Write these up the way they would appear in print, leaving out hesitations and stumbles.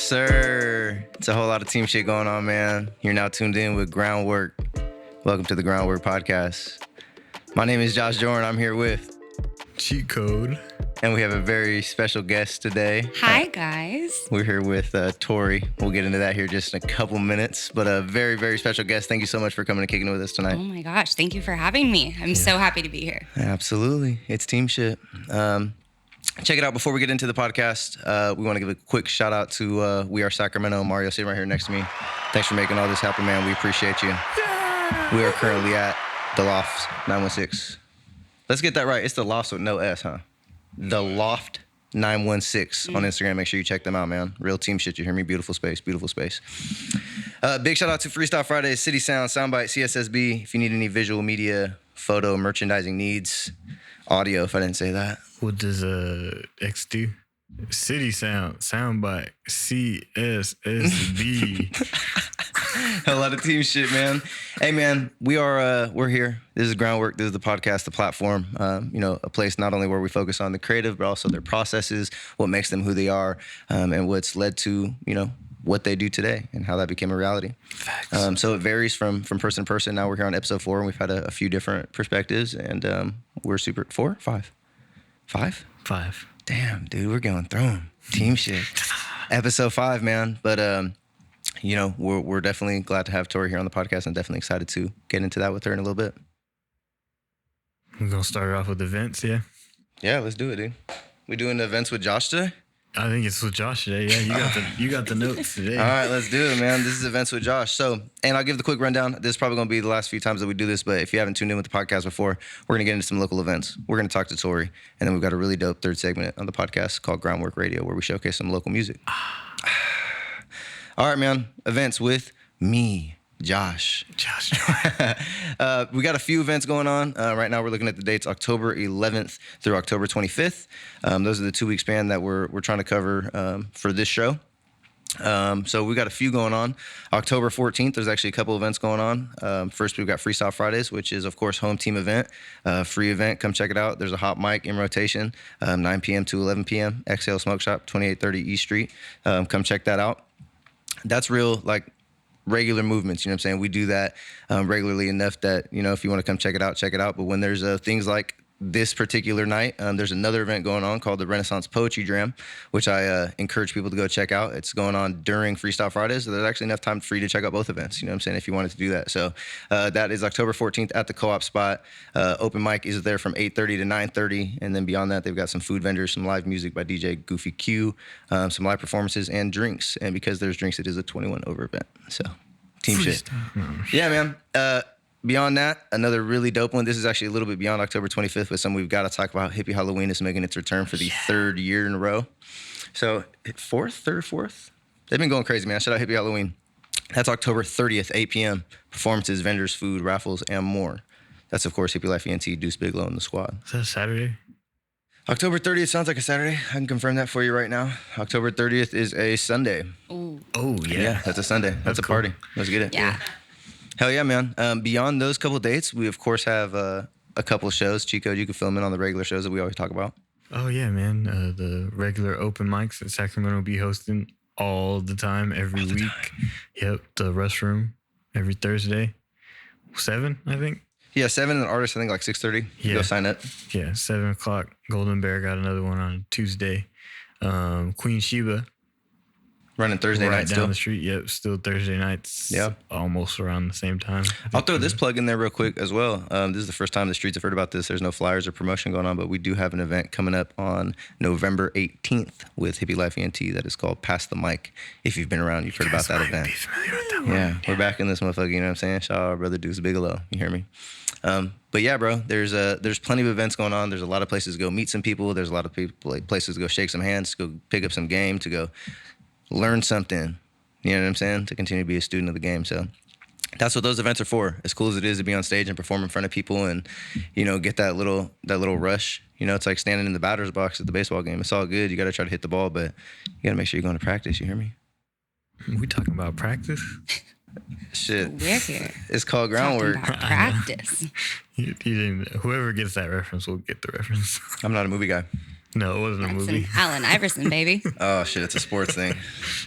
sir. It's a whole lot of team shit going on, man. You're now tuned in with Groundwork. Welcome to the Groundwork Podcast. My name is Josh Jordan. I'm here with Cheat Code. And we have a very special guest today. Hi, guys. We're here with Torrie. We'll get into that here just in a couple minutes. But a very, very special guest. Thank you so much for coming and kicking it with us tonight. Oh, my gosh. Thank you for having me. I'm so happy to be here. Absolutely. It's team shit. Check it out. Before we get into the podcast, we want to give a quick shout out to We Are Sacramento. Mario sitting right here next to me. Thanks for making all this happen, man. We appreciate you. Yeah. We are currently at The Loft 916. Let's get that right. It's The Loft with no S, huh? The Loft 916 on Instagram. Make sure you check them out, man. Real team shit. You hear me? Beautiful space. Beautiful space. Big shout out to Freestyle Fridays, CitySound, Soundbyte, CSSB. If you need any visual media, photo, merchandising needs, audio, if I didn't say that. What does X do? CitySound, Soundbyte, CSSB. A lot of team shit, man. Hey, man, we're here. This is Groundwork. This is the podcast, the platform. A place not only where we focus on the creative, but also their processes, what makes them who they are, and what's led to, what they do today and how that became a reality. Facts. So it varies from person to person. Now we're here on episode 4, and we've had a few different perspectives, and we're super 4, 5, 5. Damn, dude, we're going through them. Team shit. Episode 5, man. But we're definitely glad to have Torrie here on the podcast, and definitely excited to get into that with her in a little bit. We're gonna start off with events, yeah. Yeah, let's do it, dude. We doing the events with Josh today? I think it's with Josh today. Yeah, you got the notes today. All right, let's do it, man. This is events with Josh. So, and I'll give the quick rundown. This is probably going to be the last few times that we do this, but if you haven't tuned in with the podcast before, we're going to get into some local events. We're going to talk to Torrie, and then we've got a really dope third segment on the podcast called Wrk Radio, where we showcase some local music. All right, man. Events with me, Josh. We got a few events going on. Right now we're looking at the dates October 11th through October 25th. Those are the 2-week span that we're trying to cover for this show. So we got a few going on. October 14th, there's actually a couple events going on. First, we've got Freestyle Fridays, which is, of course, home team event, free event. Come check it out. There's a hot mic in rotation, 9 p.m. to 11 p.m. Exhale Smoke Shop, 2830 East Street. Come check that out. That's real, regular movements, you know what I'm saying? We do that regularly enough that, if you want to come check it out. But when there's things like this particular night, there's another event going on called the Renaissance Poetry Jam, which I encourage people to go check out. It's going on during Freestyle Fridays, so there's actually enough time for you to check out both events, you know what I'm saying, if you wanted to do that. So that is October 14th at the Co-op spot. Open mic is there from 8:30 to 9:30, and then beyond that, they've got some food vendors, some live music by DJ Goofy Q, some live performances, and drinks. And because there's drinks, it is a 21 over event. So team shit. Yeah, man. Beyond that, another really dope one. This is actually a little bit beyond October 25th, but something we've got to talk about. Hippie Halloween is making its return for the 3rd year in a row. So, 4th? They've been going crazy, man. Shout out Hippie Halloween. That's October 30th, 8 p.m. Performances, vendors, food, raffles, and more. That's, of course, Hippie Life ENT, Deuce Bigelow, and the squad. Is that a Saturday? October 30th sounds like a Saturday. I can confirm that for you right now. October 30th is a Sunday. Ooh. Oh, yeah. Yeah, that's a Sunday. That's a cool. party. Let's get it. Yeah. Hell yeah, man. Beyond those couple dates, we, of course, have a couple shows. Chico, you can film in on the regular shows that we always talk about. Oh, yeah, man. The regular open mics that Sacramento will be hosting all the time, every week. Yep, the Rush Room every Thursday. 7, I think. Yeah, 7, and artists, I think, 6:30. Yeah. Go sign up. Yeah, 7 o'clock. Golden Bear got another one on Tuesday. Queen Sheba. Running Thursday right night down still. the street. Yep, still Thursday nights. Yeah. Almost around the same time. I'll throw this plug in there real quick as well. This is the first time the streets have heard about this. There's no flyers or promotion going on, but we do have an event coming up on November 18th with Hippie Life ENT that is called Pass the Mic. If you've been around, you've heard about that event. Be familiar with that Yeah, we're back in this motherfucker, you know what I'm saying? Shout out our brother Deuce Bigelow, you hear me? But yeah, bro, there's plenty of events going on. There's a lot of places to go meet some people. There's a lot of people, places to go shake some hands, to go pick up some game, to go learn something. You know what I'm saying? To continue to be a student of the game. So that's what those events are for. As cool as it is to be on stage and perform in front of people and, get that little rush. It's like standing in the batter's box at the baseball game. It's all good. You got to try to hit the ball, but you got to make sure you're going to practice. You hear me? We talking about practice? Shit. We're here. It's called Groundwork. Talking about practice. You didn't, whoever gets that reference will get the reference. I'm not a movie guy. No, it wasn't a That's movie. an Allen Iverson, baby. Oh shit, it's a sports thing.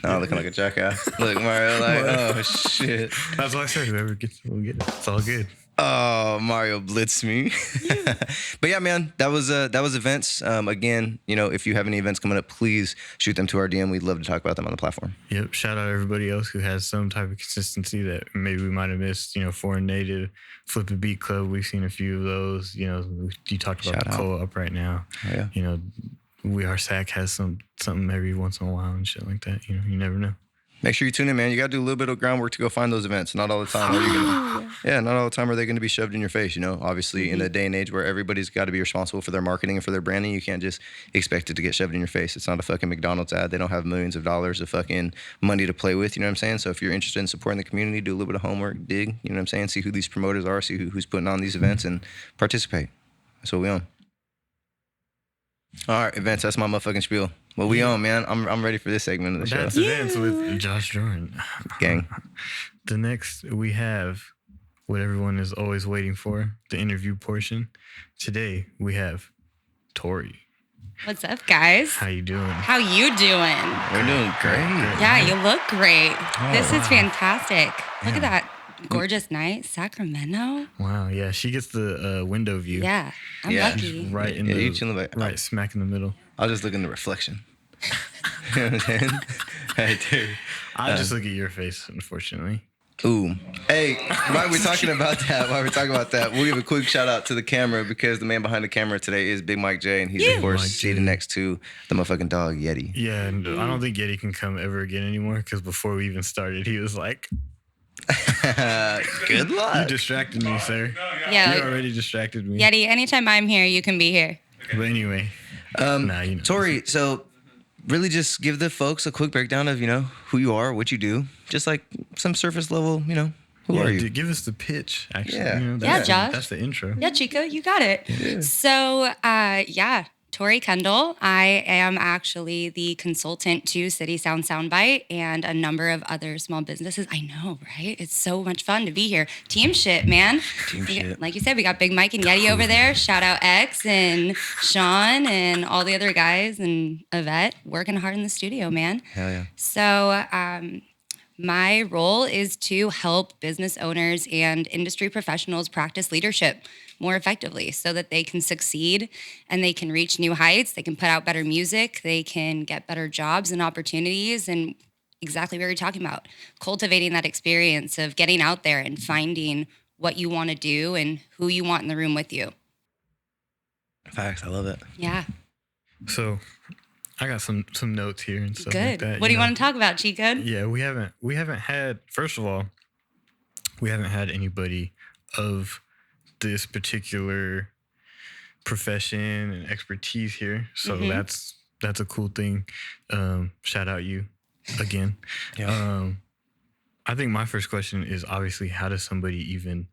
Now I'm looking like a jackass. Look, Mario, like, oh shit. That's why I said whoever gets it will get it. It's all good. Oh, Mario blitzed me. But yeah, man, that was events. Again, if you have any events coming up, please shoot them to our DM. We'd love to talk about them on the platform. Yep. Shout out everybody else who has some type of consistency that maybe we might have missed. Foreign Native, Flip a Beat Club. We've seen a few of those. You talked about the co-op right now. Oh, yeah. We Are Sac has something every once in a while and shit like that. You never know. Make sure you tune in, man. You got to do a little bit of groundwork to go find those events. Not all the time are you gonna, not all the time are they going to be shoved in your face. Obviously, in a day and age where everybody's got to be responsible for their marketing and for their branding, you can't just expect it to get shoved in your face. It's not a fucking McDonald's ad. They don't have millions of dollars of fucking money to play with. You know what I'm saying? So if you're interested in supporting the community, do a little bit of homework, dig. You know what I'm saying? See who these promoters are, see who's putting on these events, and participate. That's what we on. All right, events. That's my motherfucking spiel. What we on, man? I'm ready for this segment of the show. That's events with Josh Jordan. Gang. The next we have what everyone is always waiting for, the interview portion. Today we have Torrie. What's up, guys? How you doing? How you doing? We're doing great. Yeah, you look great. Oh, This is fantastic. Look at that gorgeous night, Sacramento. Wow, yeah, she gets the window view. Yeah, I'm Yeah. lucky. Right in you chilling right smack in the middle. I'll just look in the reflection. You know what I'm saying? Right there. I just look at your face, unfortunately. Ooh. Hey, while we're talking about that, we'll give a quick shout out to the camera because the man behind the camera today is Big Mike J, and he's, of course, seated next to the motherfucking dog, Yeti. Yeah, and I don't think Yeti can come ever again anymore because before we even started, he was like, Good luck. you distracted me, sir. Yeah, You already distracted me. Yeti, anytime I'm here, you can be here. But anyway. Torrie, so really just give the folks a quick breakdown of, who you are, what you do. Just like some surface level, who are you? Dude, give us the pitch, actually. Yeah. Josh. That's the intro. Yeah, Chico, you got it. Yeah. So, Torrie Kendall. I am actually the consultant to CitySound Soundbyte and a number of other small businesses. I know, right? It's so much fun to be here. Team shit, man. Like you said, we got Big Mike and Yeti over there. Shout out X and Sean and all the other guys and Yvette working hard in the studio, man. Hell yeah. So, my role is to help business owners and industry professionals practice leadership more effectively so that they can succeed and they can reach new heights. They can put out better music. They can get better jobs and opportunities. And exactly what you're talking about, cultivating that experience of getting out there and finding what you want to do and who you want in the room with you. Facts. I love it. Yeah. So I got some notes here and stuff Good. like that. What do you want to talk about, Chico? Yeah, we haven't had, first of all, we haven't had anybody of this particular profession and expertise here. So that's a cool thing. Shout out you again. Yeah. I think my first question is obviously how does somebody even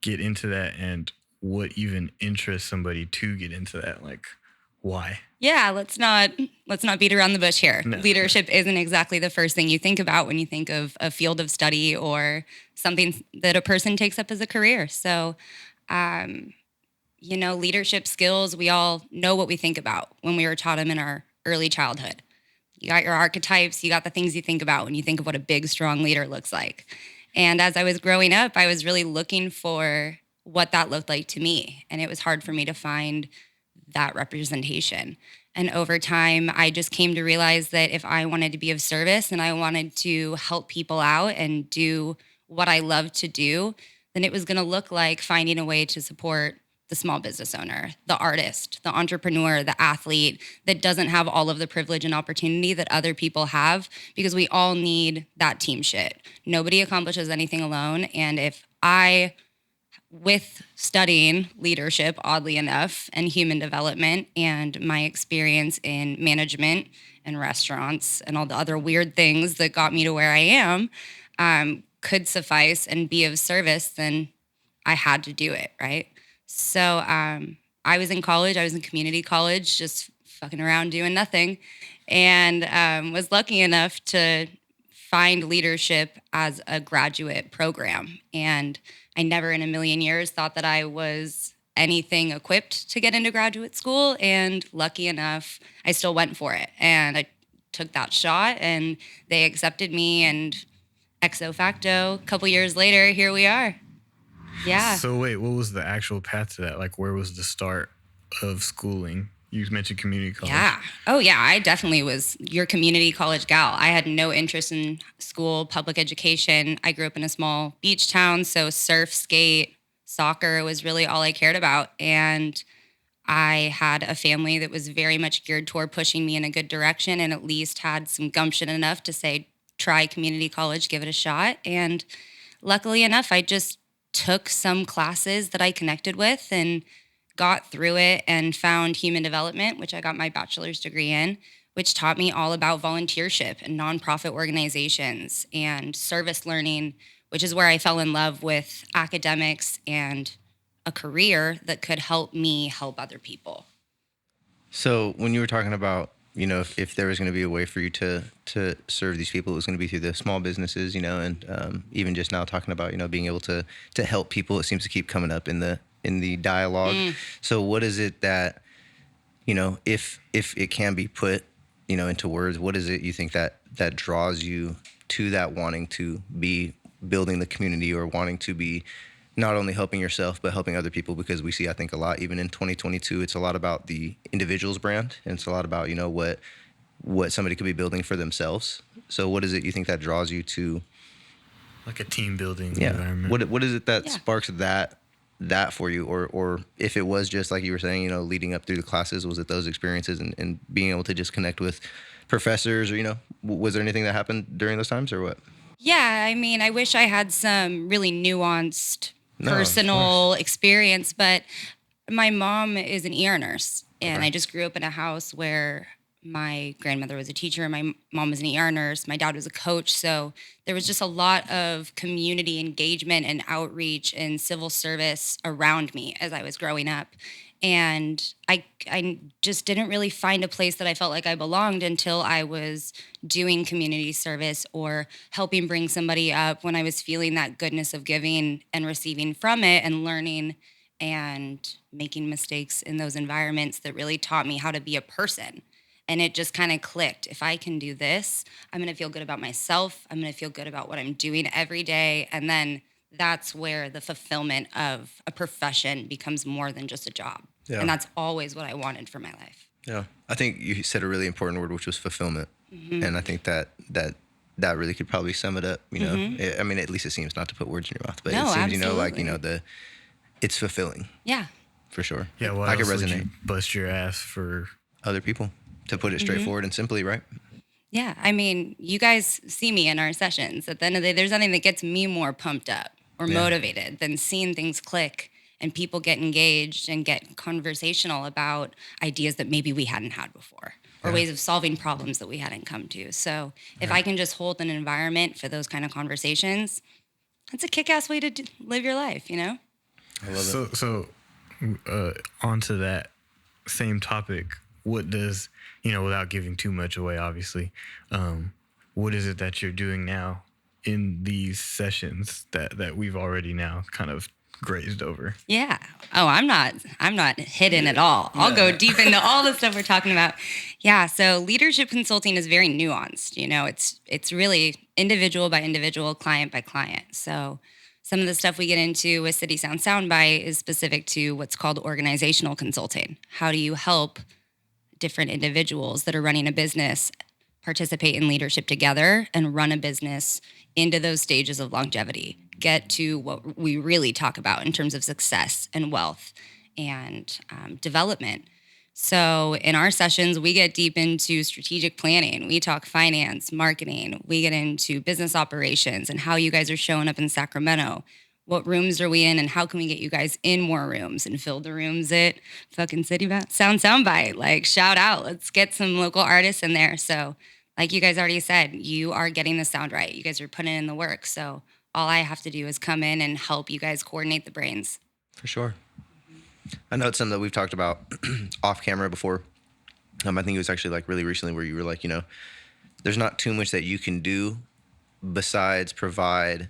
get into that and what even interests somebody to get into that? Like, why? Yeah, let's not beat around the bush here. No. Leadership isn't exactly the first thing you think about when you think of a field of study or something that a person takes up as a career. So, leadership skills, we all know what we think about when we were taught them in our early childhood. You got your archetypes, you got the things you think about when you think of what a big, strong leader looks like. And as I was growing up, I was really looking for what that looked like to me. And it was hard for me to find that representation. And over time, I just came to realize that if I wanted to be of service and I wanted to help people out and do what I love to do, then it was going to look like finding a way to support the small business owner, the artist, the entrepreneur, the athlete that doesn't have all of the privilege and opportunity that other people have, because we all need that team shit. Nobody accomplishes anything alone. And if with studying leadership, oddly enough, and human development, and my experience in management and restaurants and all the other weird things that got me to where I am, could suffice and be of service, then I had to do it, right? So I was in college. I was in community college, just fucking around doing nothing, and was lucky enough to find leadership as a graduate program. And I never in a million years thought that I was anything equipped to get into graduate school. And lucky enough, I still went for it. And I took that shot and they accepted me, and ipso facto, a couple years later, here we are. Yeah. So wait, what was the actual path to that? Like, where was the start of schooling? You mentioned community college. Yeah. Oh, yeah. I definitely was your community college gal. I had no interest in school, public education. I grew up in a small beach town, so surf, skate, soccer was really all I cared about. And I had a family that was very much geared toward pushing me in a good direction, and at least had some gumption enough to say, try community college, give it a shot. And luckily enough, I just took some classes that I connected with and got through it and found human development, which I got my bachelor's degree in, which taught me all about volunteership and nonprofit organizations and service learning, which is where I fell in love with academics and a career that could help me help other people. So when you were talking about, you know, if there was going to be a way for you to serve these people, it was going to be through the small businesses, you know, and even just now talking about, you know, being able to help people, it seems to keep coming up in the dialogue. So what is it that, you know, if it can be put, you know, into words, what is it you think that draws you to that wanting to be building the community, or wanting to be not only helping yourself, but helping other people? Because we see, I think, a lot, even in 2022, it's a lot about the individual's brand, and it's a lot about, you know, what somebody could be building for themselves. So what is it you think that draws you to? Like a team building environment. What is it that sparks that for you? Or if it was just like you were saying, you know, leading up through the classes, was it those experiences and being able to just connect with professors, or, you know, was there anything that happened during those times, or what? Yeah, I mean, I wish I had some really nuanced personal experience, but my mom is an ER nurse, and I just grew up in a house where my grandmother was a teacher and my mom was an ER nurse. My dad was a coach. So there was just a lot of community engagement and outreach and civil service around me as I was growing up. And I just didn't really find a place that I felt like I belonged until I was doing community service or helping bring somebody up, when I was feeling that goodness of giving and receiving from it, and learning and making mistakes in those environments that really taught me how to be a person. And it just kind of clicked. If I can do this, I'm going to feel good about myself. I'm going to feel good about what I'm doing every day. And then that's where the fulfillment of a profession becomes more than just a job. Yeah. And that's always what I wanted for my life. Yeah. I think you said a really important word, which was fulfillment. And I think that really could probably sum it up. You know, I mean, at least it seems, not to put words in your mouth, but it seems, absolutely. You know, like, you know, it's fulfilling. Yeah. For sure. Yeah. Well, I could resonate. You bust your ass for other people, to put it straightforward and simply, right? Yeah. I mean, you guys see me in our sessions. At the end of the day, there's nothing that gets me more pumped up or motivated than seeing things click and people get engaged and get conversational about ideas that maybe we hadn't had before, or ways of solving problems that we hadn't come to. So if I can just hold an environment for those kind of conversations, that's a kick-ass way to live your life, you know? I love it. So onto that same topic, what does, you know, without giving too much away, obviously, what is it that you're doing now in these sessions that we've already now kind of grazed over? Yeah. Oh, I'm not hidden at all. I'll go deep into all the stuff we're talking about. Yeah. So leadership consulting is very nuanced. You know, it's really individual by individual, client by client. So some of the stuff we get into with CitySound Soundbyte is specific to what's called organizational consulting. How do you help different individuals that are running a business participate in leadership together and run a business into those stages of longevity, get to what we really talk about in terms of success and wealth and development. So in our sessions, we get deep into strategic planning. We talk finance, marketing. We get into business operations and how you guys are showing up in Sacramento. What rooms are we in, and how can we get you guys in more rooms and fill the rooms at fucking CitySound Soundbyte? Like, shout out. Let's get some local artists in there. So like you guys already said, you are getting the sound right. You guys are putting in the work. So all I have to do is come in and help you guys coordinate the brains. For sure. I know it's something that we've talked about off camera before. I think it was actually like really recently where you were like, you know, there's not too much that you can do besides provide,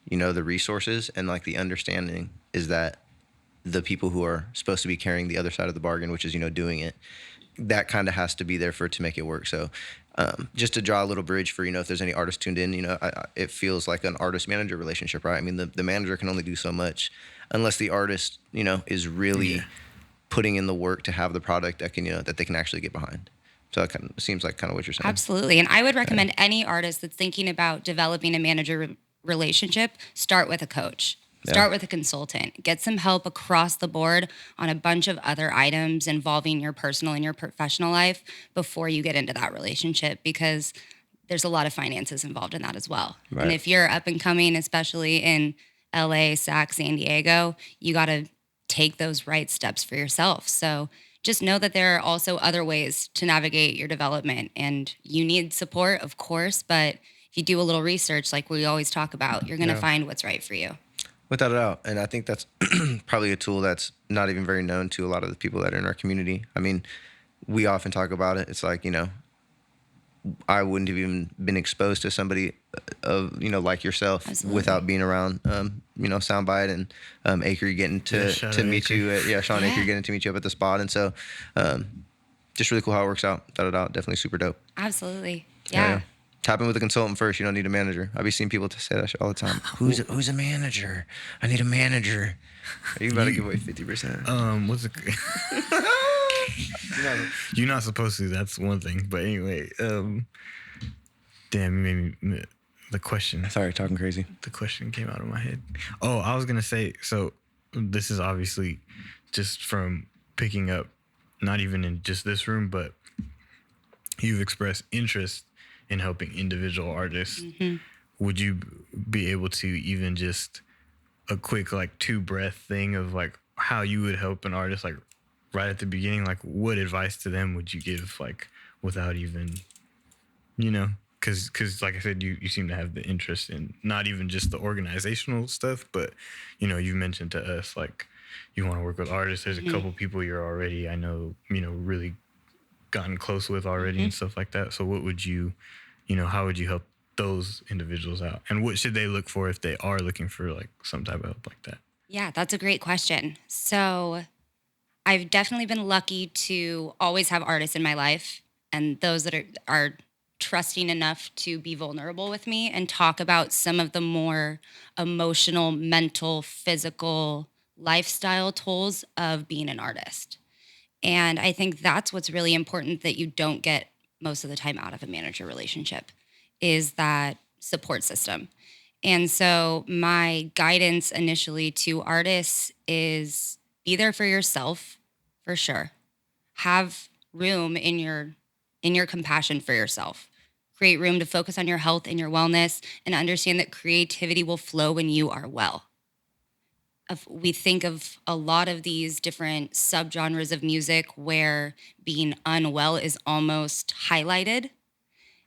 you know, the resources, and like the understanding is that the people who are supposed to be carrying the other side of the bargain, which is, doing it. That kind of has to be there for it to make it work. So just to draw a little bridge for, if there's any artists tuned in, it feels like an artist-manager relationship, right? I mean, the manager can only do so much unless the artist, is really putting in the work to have the product that can, that they can actually get behind. So it kind of seems like kind of what you're saying. Absolutely. And I would recommend any artist that's thinking about developing a manager relationship, start with a coach. Start with a consultant. Get some help across the board on a bunch of other items involving your personal and your professional life before you get into that relationship, because there's a lot of finances involved in that as well. Right. And if you're up and coming, especially in LA, SAC, San Diego, you got to take those right steps for yourself. So just know that there are also other ways to navigate your development, and you need support, of course, but if you do a little research like we always talk about, you're going to find what's right for you. Without a doubt. And I think that's probably a tool that's not even very known to a lot of the people that are in our community. I mean, we often talk about it. It's like, I wouldn't have even been exposed to somebody of, like yourself. Absolutely. Without being around, Soundbyte and Acre getting to meet you at, Sean Acre getting to meet you up at the spot. And so just really cool how it works out. Without a doubt. Definitely super dope. Absolutely. Yeah. Tap in with a consultant first. You don't need a manager. I be seeing people say that shit all the time. Who's a manager? I need a manager. Are you about to give away 50%? What's it? You're not supposed to. That's one thing. But anyway, damn, you made me the question. Sorry, talking crazy. The question came out of my head. Oh, I was gonna say. So this is obviously just from picking up, not even in just this room, but you've expressed interest in helping individual artists. Mm-hmm. Would you be able to even just a quick 2-breath thing of how you would help an artist right at the beginning? What advice to them would you give without even, because like I said, you seem to have the interest in not even just the organizational stuff, but you mentioned to us you want to work with artists. There's a couple people you're already, I know, really gotten close with already and stuff like that. So what would you, how would you help those individuals out? And what should they look for if they are looking for some type of help like that? Yeah, that's a great question. So I've definitely been lucky to always have artists in my life, and those that are trusting enough to be vulnerable with me and talk about some of the more emotional, mental, physical, lifestyle tools of being an artist. And I think that's what's really important that you don't get most of the time out of a manager relationship, is that support system. And so my guidance initially to artists is be there for yourself, for sure. Have room in your compassion for yourself. Create room to focus on your health and your wellness, and understand that creativity will flow when you are well. We think of a lot of these different subgenres of music where being unwell is almost highlighted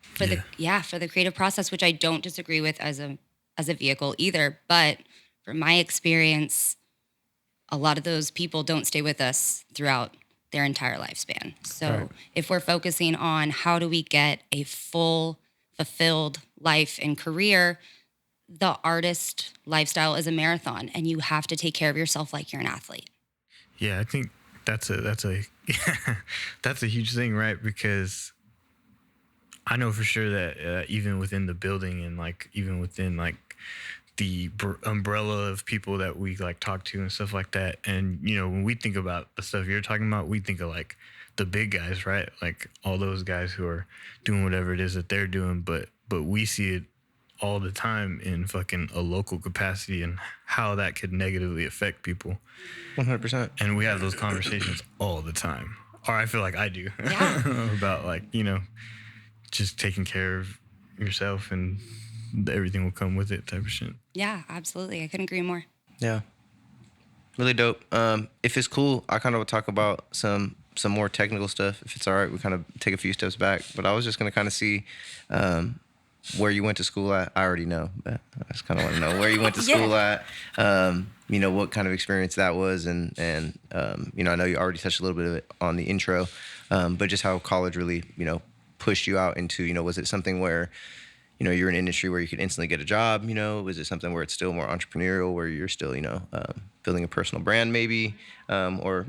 for the creative process, which I don't disagree with as a vehicle either. But from my experience, a lot of those people don't stay with us throughout their entire lifespan. So if we're focusing on how do we get a full, fulfilled life and career, the artist lifestyle is a marathon, and you have to take care of yourself like you're an athlete. Yeah, I think that's a that's a huge thing, right? Because I know for sure that even within the building and even within the umbrella of people that we talk to and stuff like that, and when we think about the stuff you're talking about, we think of the big guys, right? All those guys who are doing whatever it is that they're doing, but we see it all the time in fucking a local capacity and how that could negatively affect people. 100%. And we have those conversations all the time. Or I feel like I do. Yeah. About just taking care of yourself and everything will come with it type of shit. Yeah, absolutely. I couldn't agree more. Yeah. Really dope. If it's cool, I kind of would talk about some more technical stuff. If it's all right, we kind of take a few steps back. But I was just going to kind of see where you went to school at. I already know, but I just kind of want to know where you went to school at, what kind of experience that was. And I know you already touched a little bit of it on the intro, but just how college really, pushed you out into, was it something where you're in an industry where you could instantly get a job? Is it something where it's still more entrepreneurial, where you're still, building a personal brand maybe? Or,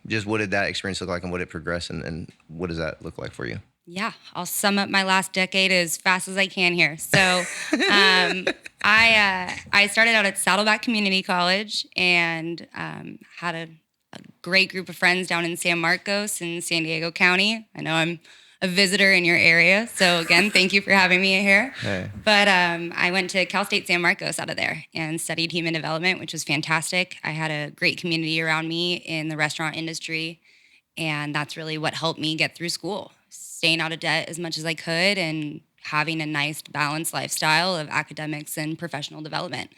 just what did that experience look like, and what did it progress, and what does that look like for you? Yeah, I'll sum up my last decade as fast as I can here. So I started out at Saddleback Community College and had a great group of friends down in San Marcos in San Diego County. I know I'm a visitor in your area, so again, thank you for having me here. Hey. But I went to Cal State San Marcos out of there and studied human development, which was fantastic. I had a great community around me in the restaurant industry, and that's really what helped me get through school. Staying out of debt as much as I could and having a nice balanced lifestyle of academics and professional development.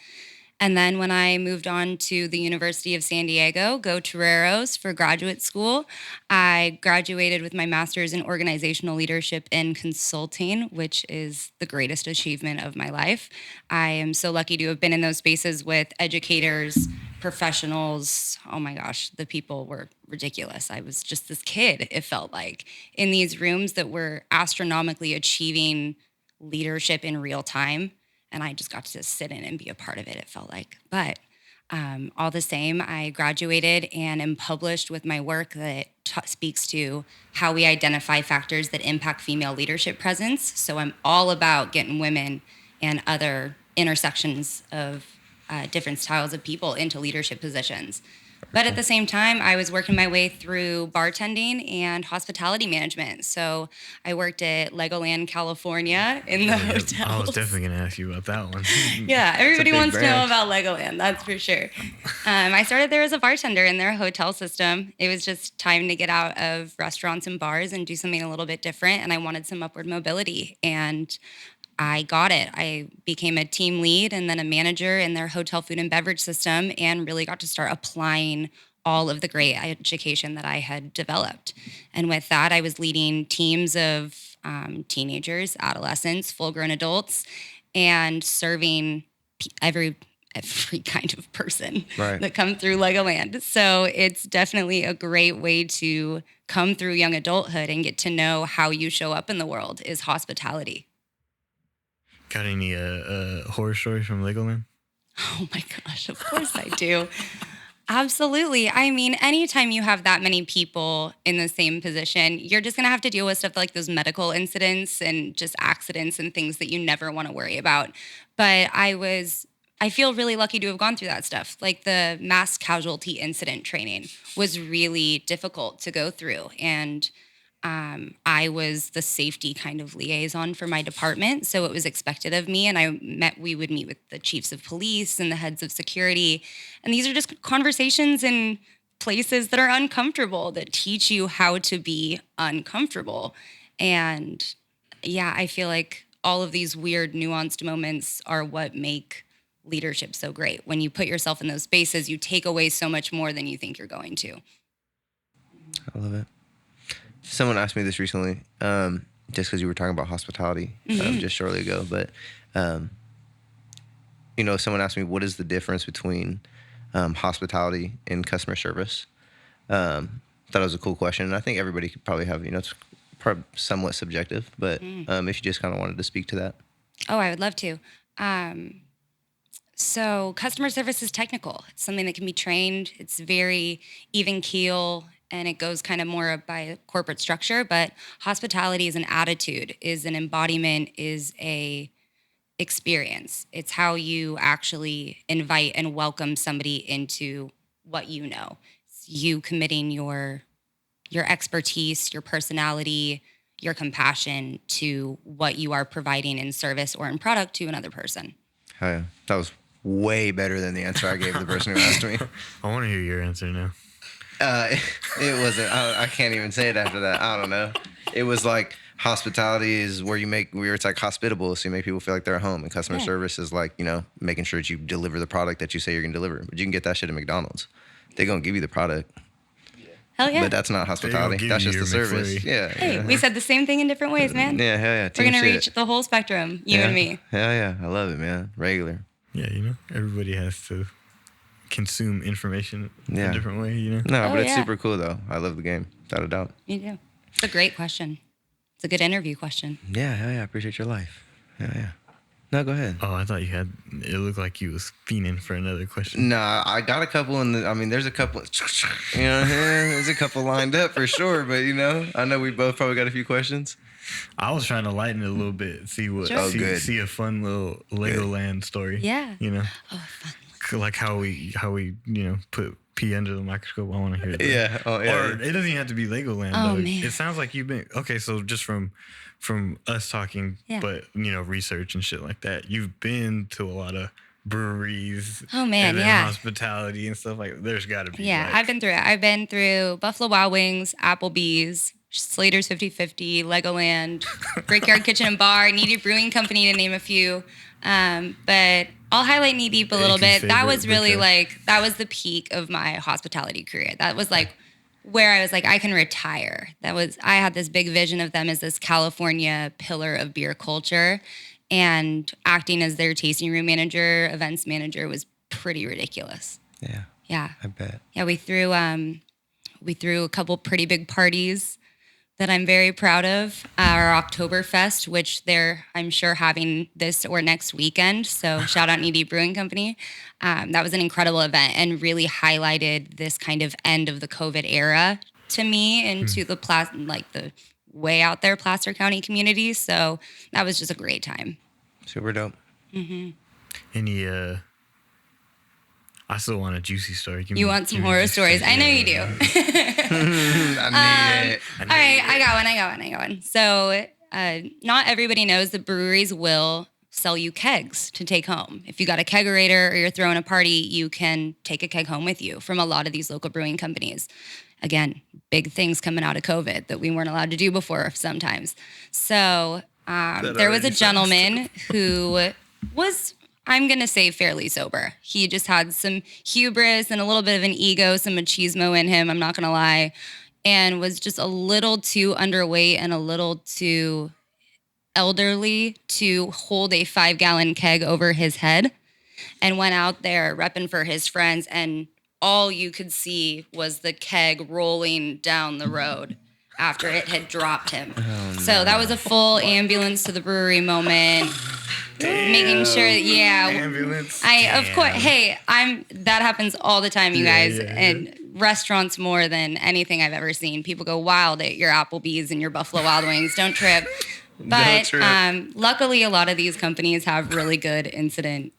And then when I moved on to the University of San Diego, go Toreros for graduate school, I graduated with my master's in organizational leadership and consulting, which is the greatest achievement of my life. I am so lucky to have been in those spaces with educators, professionals. Oh my gosh, the people were ridiculous. I was just this kid, it felt like, in these rooms that were astronomically achieving leadership in real time. And I just got to sit in and be a part of it, it felt like. But all the same, I graduated and am published with my work that speaks to how we identify factors that impact female leadership presence. So I'm all about getting women and other intersections of different styles of people into leadership positions. But at the same time, I was working my way through bartending and hospitality management. So I worked at Legoland, California in the hotel. I was definitely going to ask you about that one. Yeah, everybody wants to know brand. about Legoland, that's for sure. I started there as a bartender in their hotel system. It was just time to get out of restaurants and bars and do something a little bit different. And I wanted some upward mobility. And I got it. I became a team lead and then a manager in their hotel food and beverage system, and really got to start applying all of the great education that I had developed. And with that, I was leading teams of teenagers, adolescents, full-grown adults, and serving every kind of person that come through Legoland. So it's definitely a great way to come through young adulthood and get to know how you show up in the world is hospitality. Got any horror stories from Legoland? Oh my gosh, of course I do. Absolutely. I mean, anytime you have that many people in the same position, you're just going to have to deal with stuff like those medical incidents and just accidents and things that you never want to worry about. But I feel really lucky to have gone through that stuff. Like the mass casualty incident training was really difficult to go through. And I was the safety kind of liaison for my department, so it was expected of me. And we would meet with the chiefs of police and the heads of security. And these are just conversations in places that are uncomfortable, that teach you how to be uncomfortable. And yeah, I feel like all of these weird, nuanced moments are what make leadership so great. When you put yourself in those spaces, you take away so much more than you think you're going to. I love it. Someone asked me this recently, just because you were talking about hospitality just shortly ago. But, someone asked me, what is the difference between hospitality and customer service? Thought it was a cool question. And I think everybody could probably have, it's probably somewhat subjective. But if you just kind of wanted to speak to that. Oh, I would love to. So customer service is technical. It's something that can be trained. It's very even keel, and it goes kind of more by corporate structure. But hospitality is an attitude, is an embodiment, is a experience. It's how you actually invite and welcome somebody into what you know. It's you committing your expertise, your personality, your compassion to what you are providing in service or in product to another person. Oh, yeah. That was way better than the answer I gave the person who asked me. I want to hear your answer now. It wasn't. I can't even say it after that. I don't know. It was like hospitality is where it's like hospitable, so you make people feel like they're at home. And customer service is like, making sure that you deliver the product that you say you're going to deliver. But you can get that shit at McDonald's. They're going to give you the product. Hell yeah. But that's not hospitality. That's just the service. McFlurry. Yeah. Hey, we said the same thing in different ways, man. Yeah, hell yeah. We're going to Team reach shit. the whole spectrum, you and me. Hell yeah. I love it, man. Regular. Yeah, everybody has to consume information in a different way, No, but it's super cool, though. I love the game, without a doubt. You do. It's a great question. It's a good interview question. Yeah, hell yeah. I appreciate your life. Yeah, yeah. No, go ahead. Oh, I thought you had. It looked like you was fiending for another question. No, I got a couple there's a couple, you know, there's a couple lined up for sure, but I know we both probably got a few questions. I was trying to lighten it a little bit, see what, Sure. see a fun little Legoland story. Yeah. Oh, fun. Like how we put P under the microscope. I want to hear that. Yeah. Oh, yeah. Or it doesn't even have to be Legoland. Oh, though. man. It sounds like you've been okay. So just from us talking, but research and shit like that, you've been to a lot of breweries. Oh man, and then yeah. hospitality and stuff like. There's got to be. Yeah, I've been through it. I've been through Buffalo Wild Wings, Applebee's, Slater's 50/50, Legoland, Brickyard Kitchen and Bar, Knee Deep Brewing Company, to name a few. But I'll highlight Knee Deep a little bit. That was really that was the peak of my hospitality career. That was like where I was like, I can retire. I had this big vision of them as this California pillar of beer culture, and acting as their tasting room manager, events manager was pretty ridiculous. Yeah. Yeah. I bet. Yeah, we threw a couple pretty big parties that I'm very proud of. Our Oktoberfest, which they're, I'm sure, having this or next weekend. So shout out Knee Deep Brewing Company. That was an incredible event and really highlighted this kind of end of the COVID era to me and to the the way out there Placer County community. So that was just a great time. Super dope. Mm-hmm. Any I still want a juicy story. You want some horror stories? I know you do. I need it. All right, I got one. So not everybody knows that breweries will sell you kegs to take home. If you got a kegerator or you're throwing a party, you can take a keg home with you from a lot of these local brewing companies. Again, big things coming out of COVID that we weren't allowed to do before sometimes. So there was a gentleman who was, I'm going to say, fairly sober. He just had some hubris and a little bit of an ego, some machismo in him, I'm not going to lie, and was just a little too underweight and a little too elderly to hold a 5-gallon keg over his head, and went out there repping for his friends, and all you could see was the keg rolling down the road after it had dropped him. Oh, no. So that was a full ambulance to the brewery moment. Damn. Making sure, ambulance. Of course, hey, that happens all the time, you guys, and restaurants more than anything I've ever seen. People go wild at your Applebee's and your Buffalo Wild Wings. Don't trip. But luckily, a lot of these companies have really good incident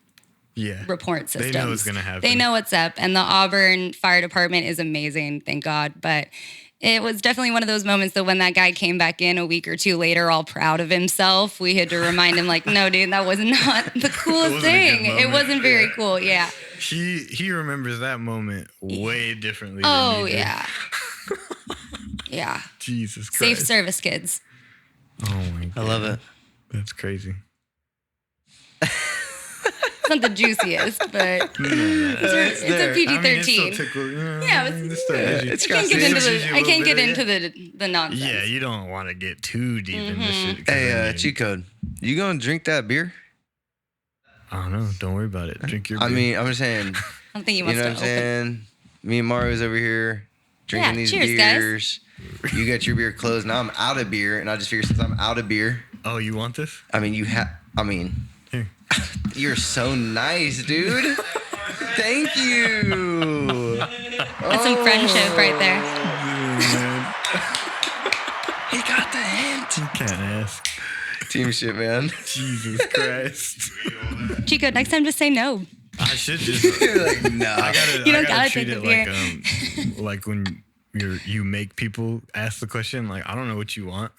report systems. They know what's going to happen. They know what's up. And the Auburn Fire Department is amazing, thank God. But it was definitely one of those moments that when that guy came back in a week or two later, all proud of himself, we had to remind him, like, no, dude, that was not the coolest thing. It wasn't very cool. Yeah. He remembers that moment way differently than you did. Yeah. Yeah. Jesus Christ. Safe service, kids. Oh, my God. I love it. That's crazy. It's not the juiciest, but it's a PG-13. I can't get into the nonsense. Yeah, you don't want to get too deep in this shit. Hey, cheat code. You gonna drink that beer? I don't know. Don't worry about it. Drink your beer. I mean, I'm just saying. I don't think you want know to what I'm saying? Me and Mario's over here drinking these cheers, beers. Guys. You got your beer closed. Now I'm out of beer, and I just figured since I'm out of beer. Oh, you want this? I mean, Here. You're so nice, dude. Thank you. That's some friendship right there. He got the hint. You can't ask. Team shit, man. Jesus Christ. Chico, next time just say no. I should just. Like, no. You don't gotta treat take it the beer. like when you make people ask the question, like, I don't know what you want.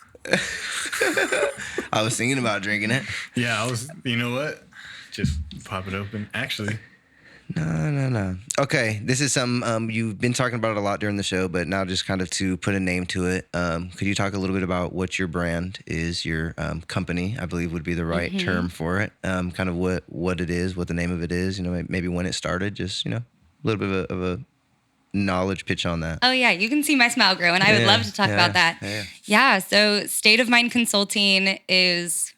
I was thinking about drinking it. Yeah, you know what? Just pop it open. Actually. No. Okay, this is some you've been talking about it a lot during the show, but now just kind of to put a name to it. Could you talk a little bit about what your brand is, your company, I believe would be the right term for it. Kind of what it is, what the name of it is, maybe when it started, just, a little bit of a knowledge pitch on that. Oh yeah, you can see my smile grow, and I would love to talk about that. Yeah, so State of Mind Consulting is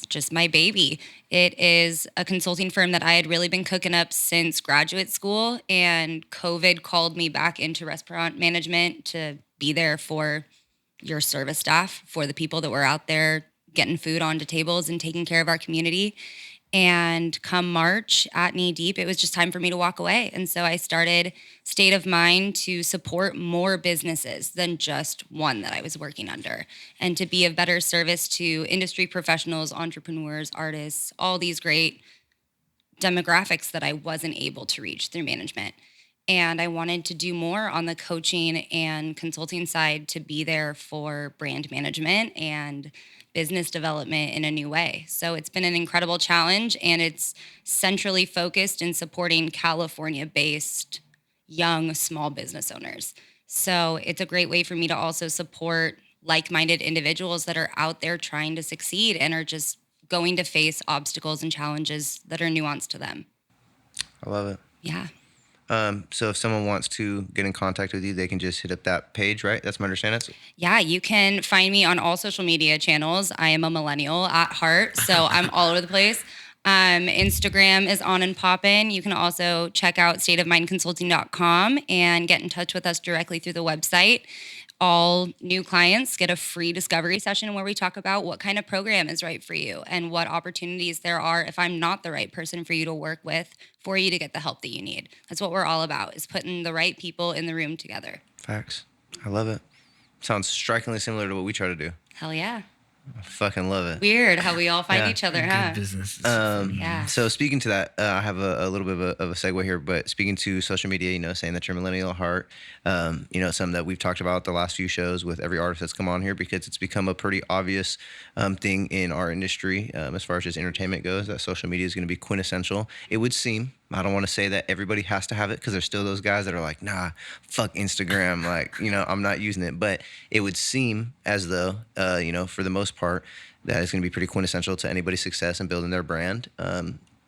just my baby. It is a consulting firm that I had really been cooking up since graduate school, and COVID called me back into restaurant management to be there for your service staff, for the people that were out there getting food onto tables and taking care of our community. And come March at Knee Deep, it was just time for me to walk away. And so I started State of Mind to support more businesses than just one that I was working under, and to be of better service to industry professionals, entrepreneurs, artists, all these great demographics that I wasn't able to reach through management. And I wanted to do more on the coaching and consulting side, to be there for brand management and business development in a new way. So it's been an incredible challenge, and it's centrally focused in supporting California-based young small business owners. So it's a great way for me to also support like-minded individuals that are out there trying to succeed and are just going to face obstacles and challenges that are nuanced to them. I love it. Yeah. So if someone wants to get in contact with you, they can just hit up that page, right? That's my understanding. Yeah, you can find me on all social media channels. I am a millennial at heart, so I'm all over the place. Instagram is on and poppin'. You can also check out stateofmindconsulting.com and get in touch with us directly through the website. All new clients get a free discovery session where we talk about what kind of program is right for you and what opportunities there are if I'm not the right person for you to work with, for you to get the help that you need. That's what we're all about, is putting the right people in the room together. Facts. I love it. Sounds strikingly similar to what we try to do. Hell yeah. I fucking love it. Weird how we all find each other, huh? Good business. Yeah. So speaking to that, I have a little bit of a segue here, but speaking to social media, saying that you're millennial at heart, something that we've talked about the last few shows with every artist that's come on here, because it's become a pretty obvious thing in our industry as far as just entertainment goes, that social media is going to be quintessential. It would seem. I don't want to say that everybody has to have it, because there's still those guys that are like, nah, fuck Instagram. Like, I'm not using it. But it would seem as though, for the most part, that it's going to be pretty quintessential to anybody's success in building their brand.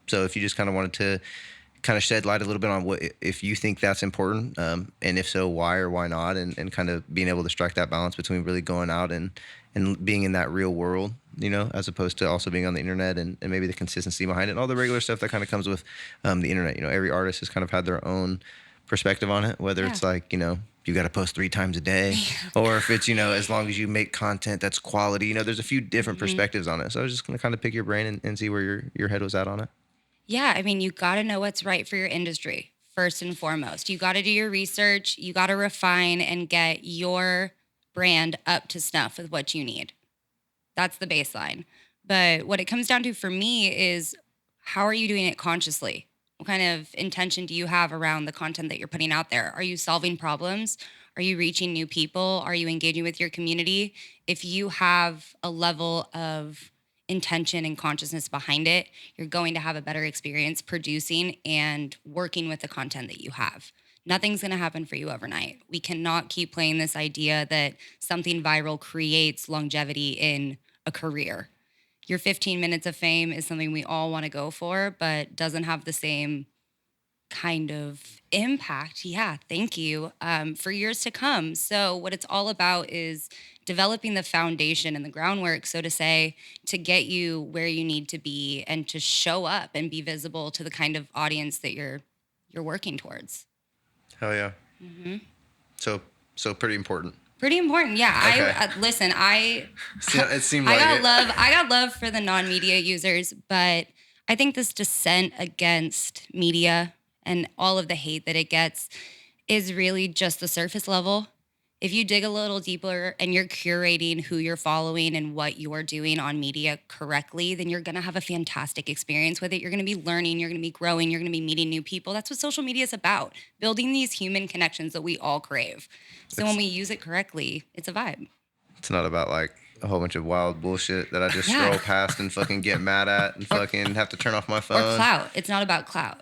So if you just kind of wanted to kind of shed light a little bit on what, if you think that's important, and if so, why or why not, and kind of being able to strike that balance between really going out and being in that real world, as opposed to also being on the internet, and maybe the consistency behind it and all the regular stuff that kind of comes with the internet. Every artist has kind of had their own perspective on it, whether it's like, you got to post 3 times a day, or if it's, as long as you make content that's quality. There's a few different perspectives on it. So I was just going to kind of pick your brain and see where your head was at on it. Yeah, I mean, you got to know what's right for your industry, first and foremost. You got to do your research. You got to refine and get your brand up to snuff with what you need. That's the baseline. But what it comes down to for me is, how are you doing it consciously? What kind of intention do you have around the content that you're putting out there? Are you solving problems? Are you reaching new people? Are you engaging with your community? If you have a level of intention and consciousness behind it, you're going to have a better experience producing and working with the content that you have. Nothing's going to happen for you overnight. We cannot keep playing this idea that something viral creates longevity in a career. Your 15 minutes of fame is something we all want to go for, but doesn't have the same kind of impact. Yeah, thank you. For years to come. So what it's all about is developing the foundation and the groundwork, so to say, to get you where you need to be and to show up and be visible to the kind of audience that you're working towards. Hell yeah. Mm-hmm. So pretty important. Pretty important, yeah. Okay. Listen. It seemed like I got love for the non-media users, but I think this dissent against media and all of the hate that it gets is really just the surface level. If you dig a little deeper and you're curating who you're following and what you're doing on media correctly, then you're going to have a fantastic experience with it. You're going to be learning, you're going to be growing, you're going to be meeting new people. That's what social media is about, building these human connections that we all crave. So when we use it correctly, it's a vibe. It's not about like a whole bunch of wild bullshit that I just scroll past and fucking get mad at and fucking have to turn off my phone. Or clout. It's not about clout.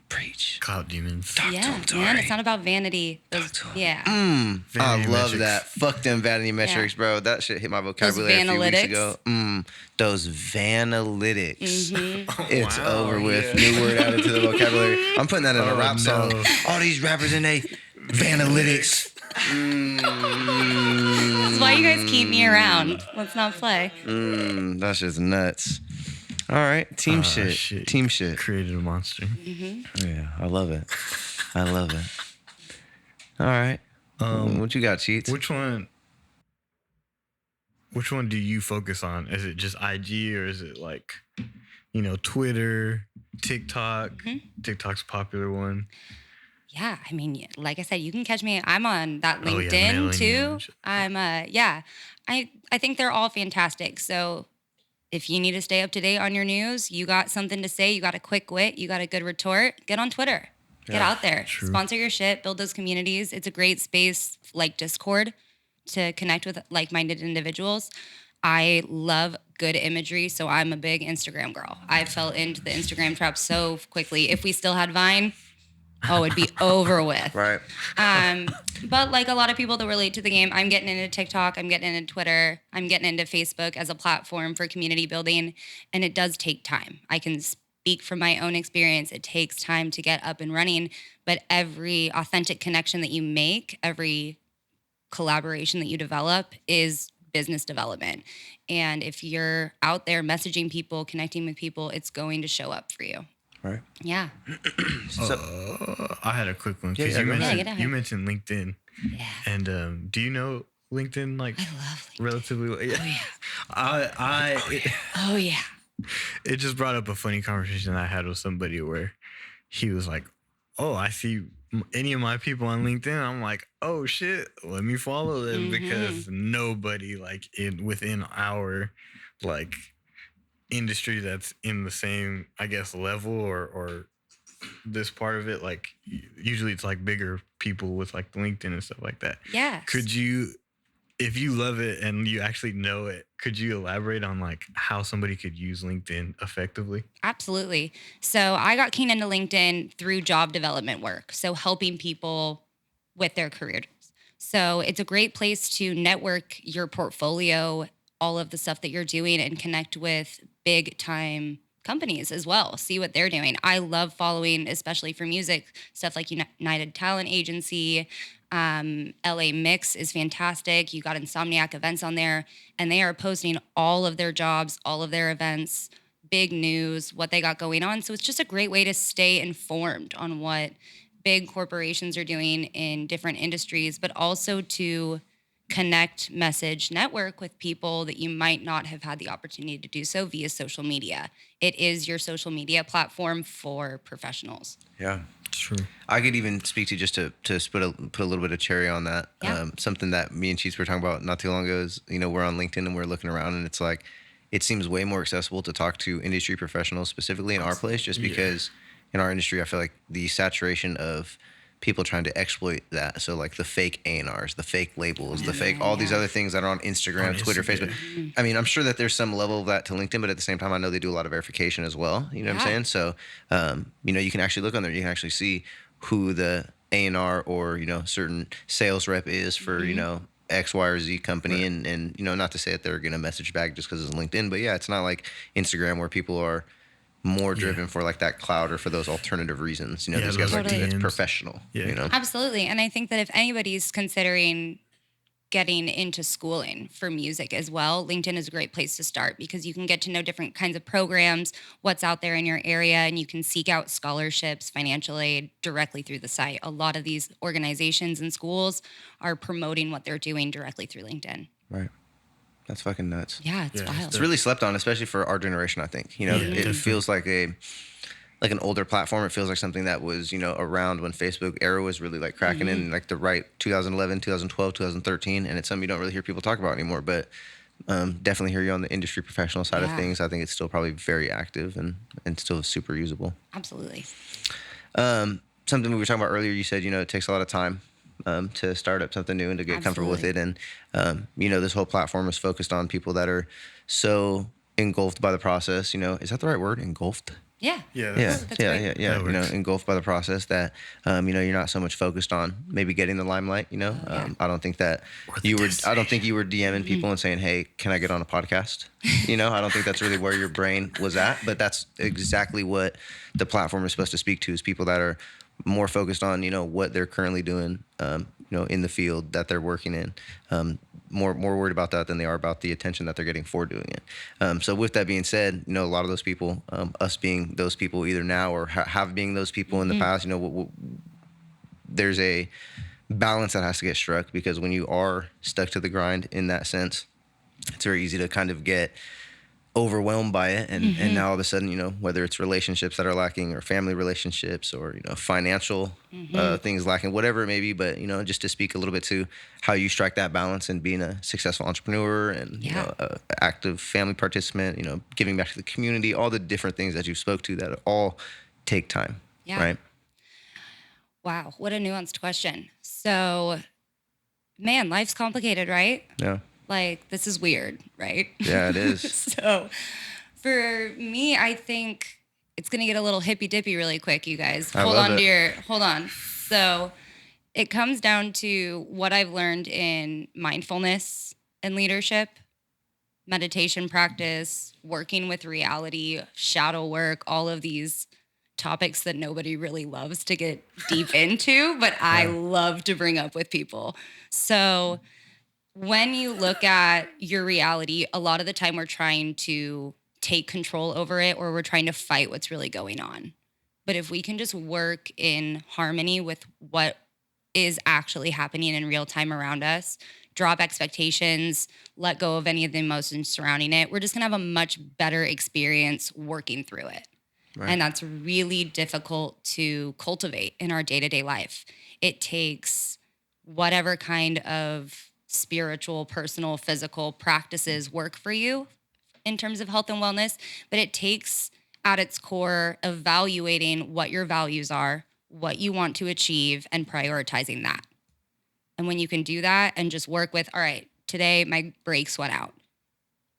Preach. Clout demons. Yeah, man, it's not about vanity. Yeah. I love that. Fuck them vanity metrics, bro. That shit hit my vocabulary a few weeks ago. Those vanalytics. Mm-hmm. It's over with. New word added to the vocabulary. I'm putting that in a rap song. All these rappers in they vanalytics. That's why you guys keep me around. Let's not play. That's just nuts. All right, team shit. Team shit. Created a monster. Mm-hmm. Yeah, I love it. All right. What you got, Cheats? Which one which one do you focus on? Is it just IG or is it like, you know, Twitter, TikTok? TikTok's a popular one. Yeah, I mean, like I said, you can catch me. I'm on that Oh, yeah, LinkedIn mailing too. you. I think they're all fantastic. So if you need to stay up to date on your news, you got something to say, you got a quick wit, you got a good retort, get on Twitter. Get out there. True. Sponsor your shit, build those communities. It's a great space like Discord to connect with like-minded individuals. I love good imagery, so I'm a big Instagram girl. I fell into the Instagram trap so quickly. If we still had Vine, it'd be over with. Right. But like a lot of people that relate to the game, I'm getting into TikTok, I'm getting into Twitter, I'm getting into Facebook as a platform for community building, and it does take time. I can speak from my own experience. It takes time to get up and running, but every authentic connection that you make, every collaboration that you develop is business development. And if you're out there messaging people, connecting with people, it's going to show up for you. Right. Yeah. I had a quick one. Yeah, You mentioned LinkedIn. Yeah. And do you know LinkedIn? Like, I love LinkedIn. relatively. Yeah. Oh, yeah. It just brought up a funny conversation I had with somebody where he was like, "Oh, I see any of my people on LinkedIn." I'm like, "Oh shit, let me follow them," because nobody like within our like industry that's in the same, I guess, level or this part of it, like usually it's like bigger people with like LinkedIn and stuff like that. Yeah. Could you, if you love it and you actually know it, could you elaborate on like how somebody could use LinkedIn effectively? Absolutely. So I got keen into LinkedIn through job development work. So helping people with their careers. So it's a great place to network your portfolio, all of the stuff that you're doing, and connect with big time companies as well. See what they're doing. I love following, especially for music, stuff like United Talent Agency. LA Mix is fantastic. You got Insomniac Events on there, and they are posting all of their jobs, all of their events, big news, what they got going on. So it's just a great way to stay informed on what big corporations are doing in different industries, but also to connect, message, network with people that you might not have had the opportunity to do so via social media. It is your social media platform for professionals. Yeah. True. I could even speak to just to put a little bit of cherry on that. Yeah. Something that me and Cheats were talking about not too long ago is, we're on LinkedIn and we're looking around, and it's like, it seems way more accessible to talk to industry professionals, specifically in our place, just because in our industry, I feel like the saturation of people trying to exploit that. So like the fake A&Rs, the fake labels, the fake, all these other things that are on Instagram, Twitter, Facebook. I mean, I'm sure that there's some level of that to LinkedIn, but at the same time, I know they do a lot of verification as well. You know what I'm saying? So, you can actually look on there. You can actually see who the A&R or, certain sales rep is for, X, Y, or Z company. Right. And, not to say that they're going to message back just because it's LinkedIn, but yeah, it's not like Instagram where people are more driven for like that cloud or for those alternative reasons. These guys totally. it's professional. Absolutely. And I think that if anybody's considering getting into schooling for music as well, LinkedIn is a great place to start because you can get to know different kinds of programs, what's out there in your area, and you can seek out scholarships, financial aid directly through the site. A lot of these organizations and schools are promoting what they're doing directly through LinkedIn. Right. That's fucking nuts. Yeah, it's wild. It's really slept on, especially for our generation, I think. It feels like an older platform. It feels like something that was, around when Facebook era was really like cracking in, like the right 2011, 2012, 2013. And it's something you don't really hear people talk about anymore. But definitely hear you on the industry professional side of things. I think it's still probably very active and still super usable. Absolutely. Something we were talking about earlier, you said, it takes a lot of time to start up something new and to get comfortable with it. And, this whole platform is focused on people that are so engulfed by the process. Is that the right word? Engulfed? Yeah. Yeah. Engulfed by the process that, you're not so much focused on maybe getting the limelight, I don't think that you were DMing people and saying, hey, can I get on a podcast? I don't think that's really where your brain was at, but that's exactly what the platform is supposed to speak to, is people that are more focused on, what they're currently doing, in the field that they're working in, more worried about that than they are about the attention that they're getting for doing it. So with that being said, a lot of those people, us being those people either now or have been those people in the past, there's a balance that has to get struck, because when you are stuck to the grind in that sense, it's very easy to kind of get overwhelmed by it, and now all of a sudden, whether it's relationships that are lacking, or family relationships, or financial things lacking, whatever it may be, but just to speak a little bit to how you strike that balance and being a successful entrepreneur and a active family participant, giving back to the community, all the different things that you spoke to that all take time, right? Wow, what a nuanced question. So, man, life's complicated, right? Yeah. Like, this is weird, right? Yeah, it is. So, for me, I think it's going to get a little hippy-dippy really quick, you guys. Hold on. So, it comes down to what I've learned in mindfulness and leadership, meditation practice, working with reality, shadow work, all of these topics that nobody really loves to get deep into, but I love to bring up with people. So when you look at your reality, a lot of the time we're trying to take control over it, or we're trying to fight what's really going on. But if we can just work in harmony with what is actually happening in real time around us, drop expectations, let go of any of the emotions surrounding it, we're just gonna have a much better experience working through it. Right. And that's really difficult to cultivate in our day-to-day life. It takes whatever kind of spiritual, personal, physical practices work for you in terms of health and wellness, but it takes at its core evaluating what your values are, what you want to achieve, and prioritizing that. And when you can do that and just work with, all right, today my brakes went out.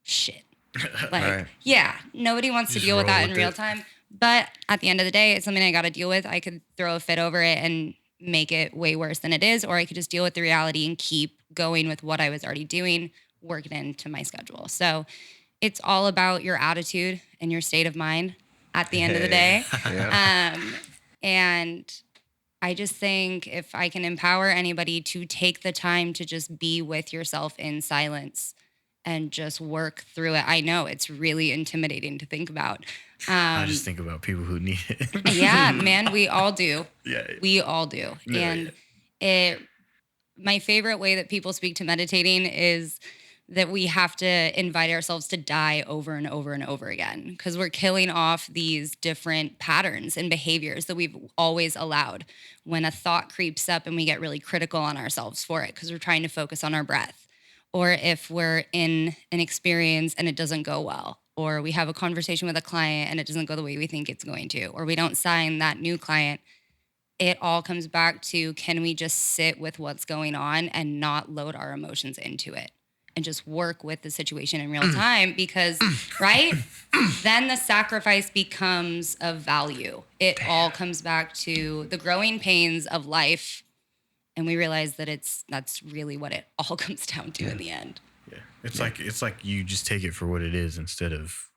Shit. Nobody wants to deal with that in real time. But at the end of the day, it's something I got to deal with. I could throw a fit over it and make it way worse than it is, or I could just deal with the reality and keep going with what I was already doing, working into my schedule. So it's all about your attitude and your state of mind at the end of the day. And I just think if I can empower anybody to take the time to just be with yourself in silence and just work through it. I know it's really intimidating to think about. I just think about people who need it. Yeah, man, we all do. Yeah. We all do. No, and my favorite way that people speak to meditating is that we have to invite ourselves to die over and over and over again, because we're killing off these different patterns and behaviors that we've always allowed. When a thought creeps up and we get really critical on ourselves for it because we're trying to focus on our breath, or if we're in an experience and it doesn't go well, or we have a conversation with a client and it doesn't go the way we think it's going to, or we don't sign that new client, it all comes back to, can we just sit with what's going on and not load our emotions into it and just work with the situation in real time? Because, right, then the sacrifice becomes of value. It all comes back to the growing pains of life. And we realize that that's really what it all comes down to in the end. Yeah. It's like you just take it for what it is instead of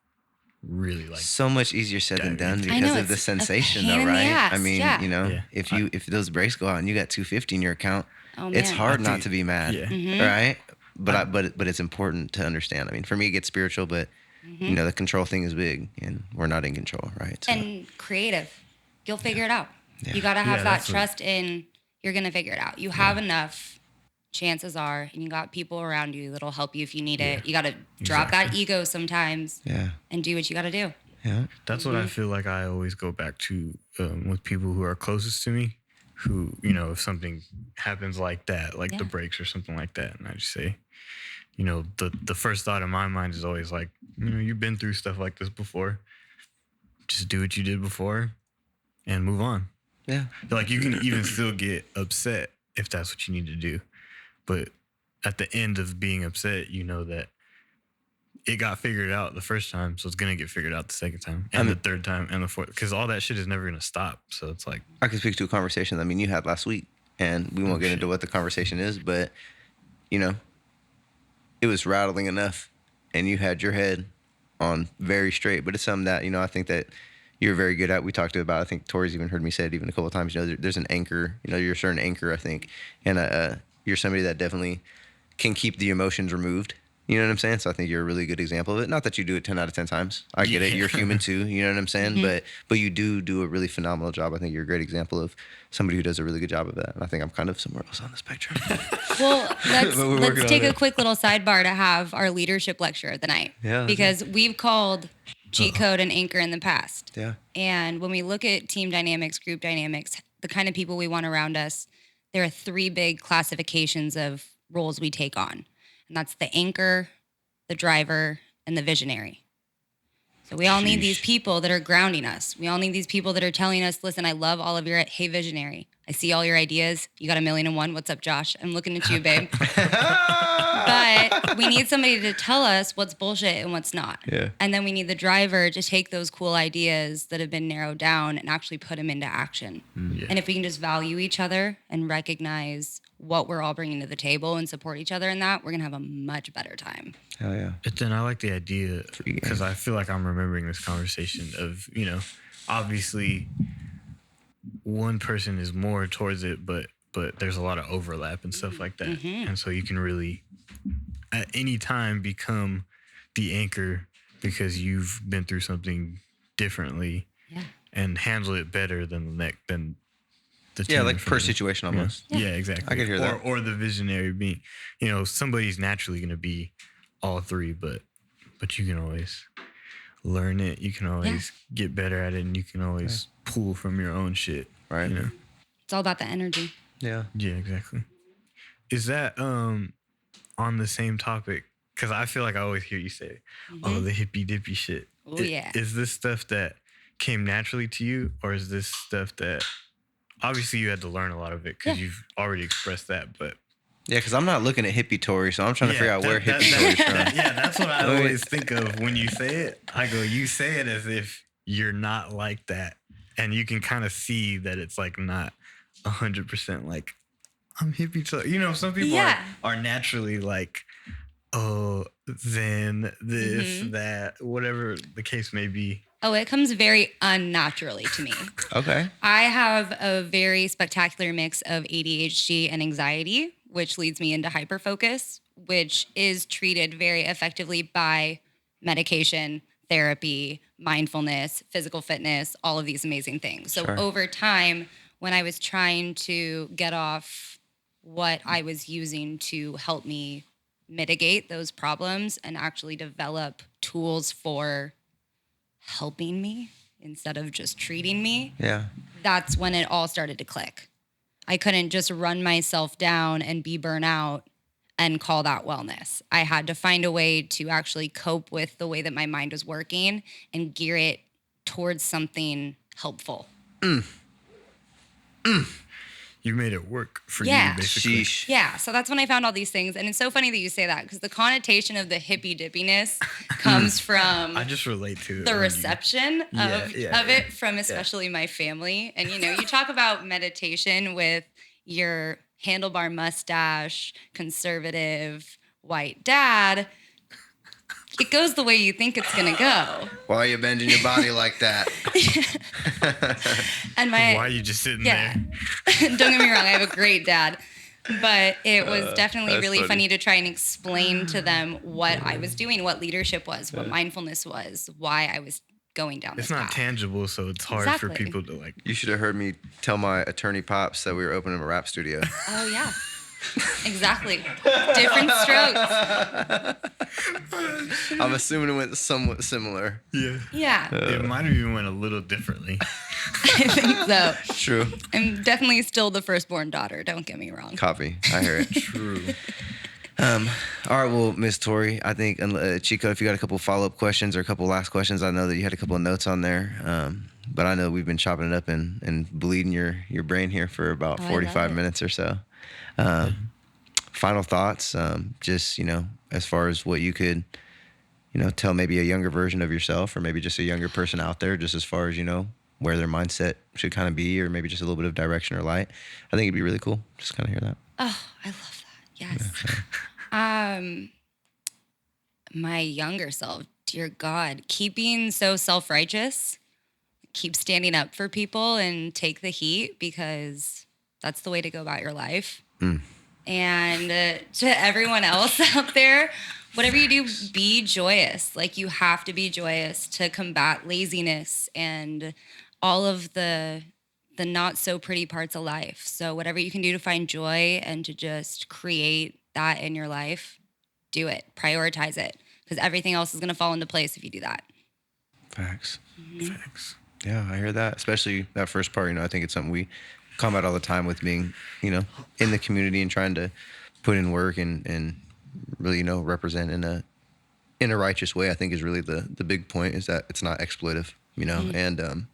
really like so much easier said than done because of the sensation though, right? I mean, if those brakes go out and you got 250 in your account, it's hard not to be mad, right? But it's important to understand. I mean, for me it gets spiritual, but the control thing is big and we're not in control, right? So. And creative. You'll figure it out. Yeah. You got to have that trust in you're going to figure it out. You have enough, chances are, and you got people around you that'll help you if you need it. You got to drop that ego sometimes and do what you got to do. Yeah. That's what I feel like I always go back to with people who are closest to me, who, if something happens like that, like the breaks or something like that, and I just say, the first thought in my mind is always like, you've been through stuff like this before. Just do what you did before and move on. Yeah. Like you can even still get upset if that's what you need to do. But at the end of being upset, you know that it got figured out the first time, so it's going to get figured out the second time and the third time and the fourth, because all that shit is never going to stop. So it's like... I can speak to a conversation you had last week, and we won't get into what the conversation is, but, it was rattling enough, and you had your head on very straight. But it's something that, I think that you're very good at. We talked about, I think Torrie's even heard me say it even a couple of times, there's an anchor, you're a certain anchor, I think. And you're somebody that definitely can keep the emotions removed You know what I'm saying? So I think you're a really good example of it. Not that you do it 10 out of 10 times. I get it. You're human too. You know what I'm saying? But you do a really phenomenal job. I think you're a great example of somebody who does a really good job of that. And I think I'm kind of somewhere else on the spectrum. Well, let's take a quick little sidebar to have our leadership lecture of the night. Yeah. Because we've called cheat code and anchor in the past. Yeah. And when we look at team dynamics, group dynamics, the kind of people we want around us, there are 3 big classifications of roles we take on. And that's the anchor, the driver, and the visionary. So we all need these people that are grounding us. We all need these people that are telling us, listen, I love all of your, hey, visionary. I see all your ideas. You got 1,000,001. What's up, Josh? I'm looking at you, babe. But we need somebody to tell us what's bullshit and what's not. Yeah. And then we need the driver to take those cool ideas that have been narrowed down and actually put them into action. Yeah. And if we can just value each other and recognize what we're all bringing to the table and support each other in that, we're going to have a much better time. Hell yeah. But then I like the idea, because I feel like I'm remembering this conversation of, obviously one person is more towards it, but there's a lot of overlap and stuff like that. And so you can really at any time become the anchor because you've been through something differently and handle it better than the team like per situation almost. Yeah, exactly. I can hear that. Or the visionary being, somebody's naturally going to be all 3, but you can always learn it. You can always get better at it, and you can always pull from your own shit. Right. It's all about the energy. Yeah. Yeah, exactly. Is that on the same topic? Because I feel like I always hear you say, "Oh, the hippy dippy shit." Oh, yeah. Is this stuff that came naturally to you, or is this stuff that obviously you had to learn a lot of it because you've already expressed that? But Yeah, because I'm not looking at hippie Torrie, so I'm trying to figure out where hippie Torrie's from. Yeah, that's what I always think of when you say it. I go, you say it as if you're not like that, and you can kind of see that it's like not 100% like I'm hippie Torrie. Some people are naturally like, oh, then this, that, whatever the case may be. Oh, it comes very unnaturally to me. Okay. I have a very spectacular mix of ADHD and anxiety, which leads me into hyperfocus, which is treated very effectively by medication, therapy, mindfulness, physical fitness, all of these amazing things. So over time, when I was trying to get off what I was using to help me mitigate those problems and actually develop tools for helping me instead of just treating me, that's when it all started to click. I couldn't just run myself down and be burnout and call that wellness. I had to find a way to actually cope with the way that my mind was working and gear it towards something helpful. You made it work for you, basically. Sheesh. Yeah, so that's when I found all these things. And it's so funny that you say that because the connotation of the hippy dippiness comes from I just relate to the reception of it from especially my family. And, you talk about meditation with your handlebar mustache, conservative, white dad. It goes the way you think it's going to go. Why are you bending your body like that? And Why are you just sitting there? Don't get me wrong, I have a great dad. But it was definitely really funny to try and explain to them what I was doing, what leadership was, what mindfulness was, why I was going down this path. It's not tangible, so it's hard for people to like. You should have heard me tell my attorney pops that we were opening a rap studio. Oh, yeah. Exactly. Different strokes. I'm assuming it went somewhat similar. Yeah. It might have even went a little differently. I think so. True. I'm definitely still the firstborn daughter. Don't get me wrong. Copy. I hear it. True. All right, well, Miss Torrie, I think, Chico, if you got a couple follow-up questions or a couple last questions, I know that you had a couple of notes on there, but I know we've been chopping it up and bleeding your brain here for about 45 minutes or so. Final thoughts, just, as far as what you could, tell maybe a younger version of yourself or maybe just a younger person out there, just as far as, where their mindset should kind of be or maybe just a little bit of direction or light. I think it'd be really cool. Just kind of hear that. Oh, I love that. Yes. My younger self, dear God, keep being so self-righteous, keep standing up for people and take the heat because that's the way to go about your life. And to everyone else out there, whatever you do, be joyous. Like, you have to be joyous to combat laziness and all of the not so pretty parts of life. So whatever you can do to find joy and to just create that in your life, do it. Prioritize it, because everything else is going to fall into place if you do that. Facts. Mm-hmm. Facts. Yeah, I hear that. Especially that first part. I think it's something we combat all the time with being, in the community and trying to put in work and really, represent in a righteous way. I think is really the big point, is that it's not exploitive, and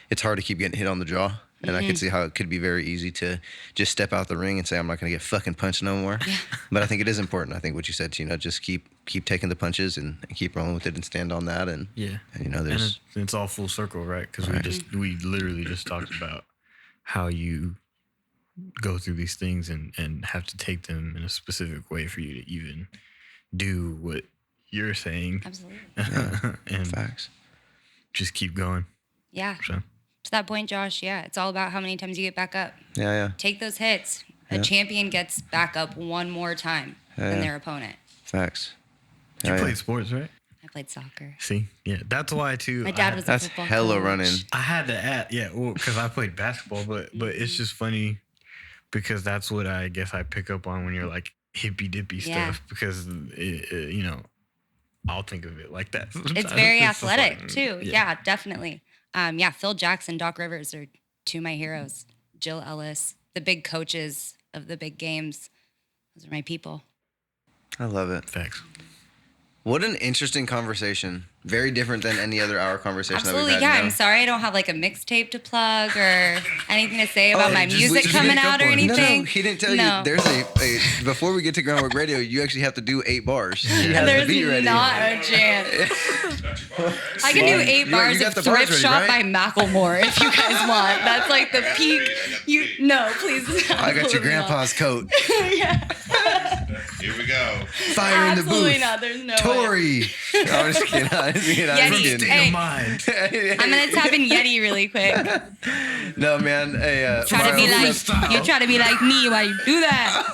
it's hard to keep getting hit on the jaw. And I can see how it could be very easy to just step out the ring and say, I'm not going to get fucking punched no more. Yeah. But I think it is important. I think what you said, just keep taking the punches and keep rolling with it and stand on that. And there's... And it's all full circle, right? Because we literally just talked about how you go through these things and have to take them in a specific way for you to even do what you're saying. Absolutely. Yeah. And facts. Just keep going. Yeah. So. To that point, Josh, it's all about how many times you get back up. Yeah. Take those hits. A champion gets back up one more time than their opponent. Facts. You played sports, right? I played soccer. See? Yeah, that's why, too. My dad was a football coach. Hella running. I had to add, because I played basketball, but it's just funny because that's what I guess I pick up on when you're like hippy-dippy stuff, because, I'll think of it like that. It's very athletic, too. Yeah, definitely. Phil Jackson, Doc Rivers are two of my heroes. Jill Ellis, the big coaches of the big games. Those are my people. I love it. Thanks. What an interesting conversation. Very different than any other hour conversation Absolutely, that we've had. I'm sorry I don't have like a mixtape to plug or anything to say about my music coming out or anything. No, he didn't tell you. There's a before we get to Groundwork Radio, you actually have to do 8 bars. There's not a chance. I can do 8 bars of Thrift Shop by Macklemore if you guys want. That's like the peak. Please. I got your grandpa's coat. Yeah. Here we go. Fire in the booth. Absolutely not. There's no Torrie. way. I'm just kidding. Yeti. Hey, I'm gonna tap in Yeti really quick. No, man. Hey, you try to be like me while you do that.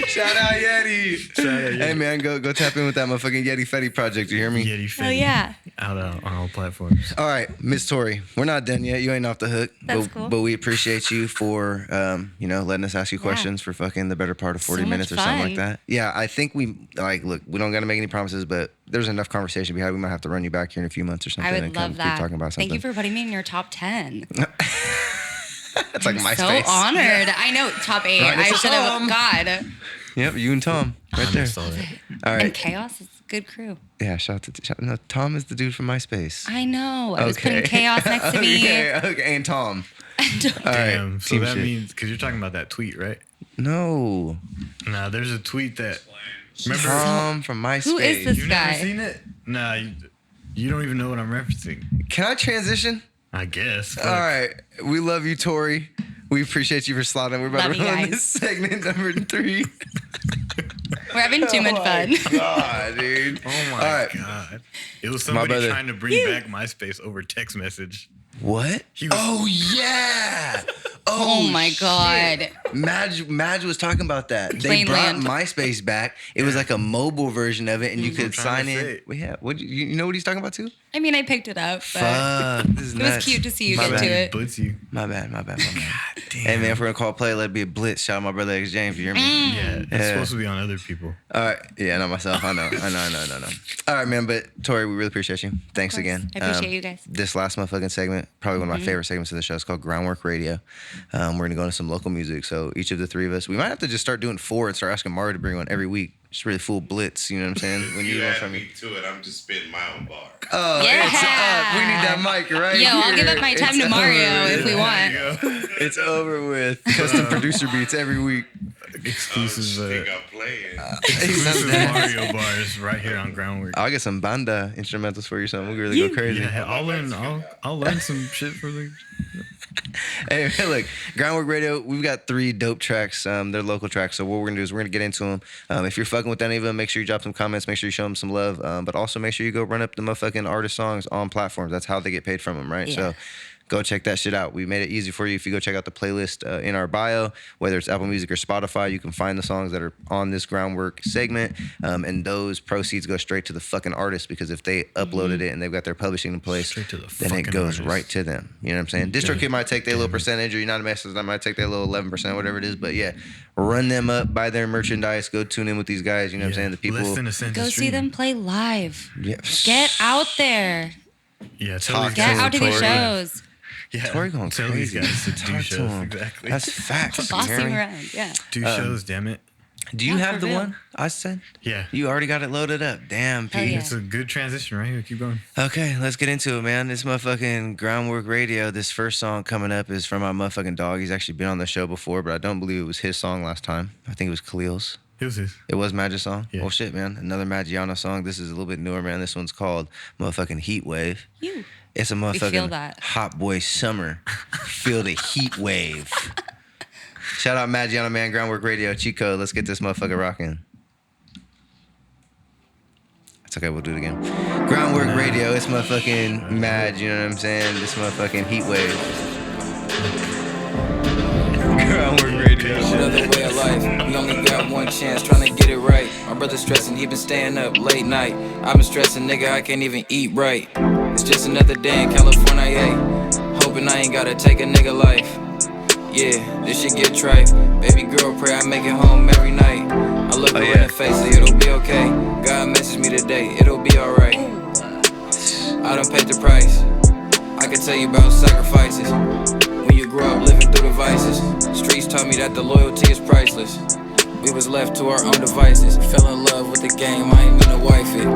Shout out Yeti. Hey, man, go tap in with that motherfucking Yeti Fetty project. You hear me? Yeti Fetty. Oh, yeah. Out on all platforms. All right, Miss Torrie, we're not done yet. You ain't off the hook. That's cool. But we appreciate you for, letting us ask you questions for fucking the better part of 40 minutes or something like that. Yeah, I think we don't got to make any promises, but there's enough conversation behind. We might have to run you back here in a few months or something. I would love that. Keep talking about something. Thank you for putting me in your top 10. That's like MySpace. So honored. I know, top 8. Right, I should have. God. Yep, you and Tom right there. All right. And Chaos is a good crew. Yeah, no, Tom is the dude from MySpace. I know. I was putting Chaos next to me. Okay, and Tom. All Damn. right. So that means, because you're talking about that tweet, right? No. Nah, there's a tweet that. Remember Tom from MySpace? Who is this You've guy? never seen it? Nah, you don't even know what I'm referencing. Can I transition? I guess. All right. We love you, Torrie. We appreciate you for slotting. We're about to run this segment number 3. We're having too much fun. God, dude. Oh my God. It was somebody trying to bring back MySpace over text message. What? Oh, yeah. Oh my God. Madge was talking about that. They brought MySpace back. It was like a mobile version of it, and you could sign in. Yeah. You know what he's talking about too? I mean, I picked it up, but Fuck, this is it nuts. was cute to see you get to it. Blitz you. My bad. God damn. Hey man, if we're gonna call a play, let it be a blitz. Shout out my brother X James. You hear me? Yeah, it's supposed to be on other people. All right. Yeah, not myself. I know. All right, man. But Torrie, we really appreciate you. Thanks again. I appreciate you guys. This last motherfucking segment, probably one of my favorite segments of the show. It's called Groundwork Radio. We're gonna go into some local music. So each of the 3 of us, we might have to just start doing 4 and start asking Mario to bring one every week. Just really full blitz. You know what I'm saying? When you you add from me to it, I'm just spitting my own bar. Oh, yeah. It's up. We need that mic right here. I'll give up my time to Mario if we want. It's over with. Custom producer beats every week. Exclusive Exclusive Mario bars right here on Groundwork. I'll get some banda instrumentals for you, so we'll really go crazy. Yeah, I'll learn some shit for the. Hey, look, Groundwork Radio, we've got 3 dope tracks. They're local tracks. So what we're going to do is we're going to get into them. If you're fucking with any of them, make sure you drop some comments. Make sure you show them some love. But also make sure you go run up the motherfucking artist songs on platforms. That's how they get paid from them, right? Yeah. Go check that shit out. We made it easy for you. If you go check out the playlist in our bio, whether it's Apple Music or Spotify, you can find the songs that are on this Groundwork segment. And those proceeds go straight to the fucking artist, because if they uploaded it and they've got their publishing in place, then it goes right to them. You know what I'm saying? DistroKid might take their little percentage, or United Masters might take their little 11%, whatever it is. But yeah, run them up, buy their merchandise, go tune in with these guys. You know what I'm saying? The people. Less than a cent Go to see stream. them play live. Yeah. Get out there. Yeah, Talk Get out to these Torrie. shows. Yeah, Torrie going tell crazy. these guys to do Talk to shows. him. Exactly. That's facts. Bossing Gary. around. Yeah. Do shows, damn it. Do you Yeah, have for the real. one I said? Yeah. You already got it loaded up. Damn, P. Hell yeah. It's a good transition, right? Keep going. Okay, let's get into it, man. This motherfucking Groundwork Radio. This first song coming up is from my motherfucking dog. He's actually been on the show before, but I don't believe it was his song last time. I think it was Khalil's. It was his. It was Magi's song? Yeah. Well, shit, man. Another Majiano song. This is a little bit newer, man. This one's called motherfucking Heat Wave. You. It's a feel motherfucking that. hot boy summer. Feel the heat wave. Shout out Majiano, man. Groundwork Radio. Chico, let's get this motherfucker rocking. It's okay, we'll do it again. Groundwork Radio. It's motherfucking Mad, you know what I'm saying? This motherfucking heat wave. Groundwork Radio. Another way of life. We only got one chance, trying to get it right. My brother stressing, he been staying up late night. I've been stressing, nigga, I can't even eat right. It's just another day in California, yeah. Hoping I ain't gotta take a nigga life. Yeah, this shit get trite. Baby girl, pray I make it home every night. I look her in the face, say it'll be okay. God messaged me today, it'll be alright. I done paid the price. I can tell you about sacrifices. When you grow up living through the vices, streets taught me that the loyalty is priceless. We was left to our own devices. Fell in love with the game, I ain't mean to wife it.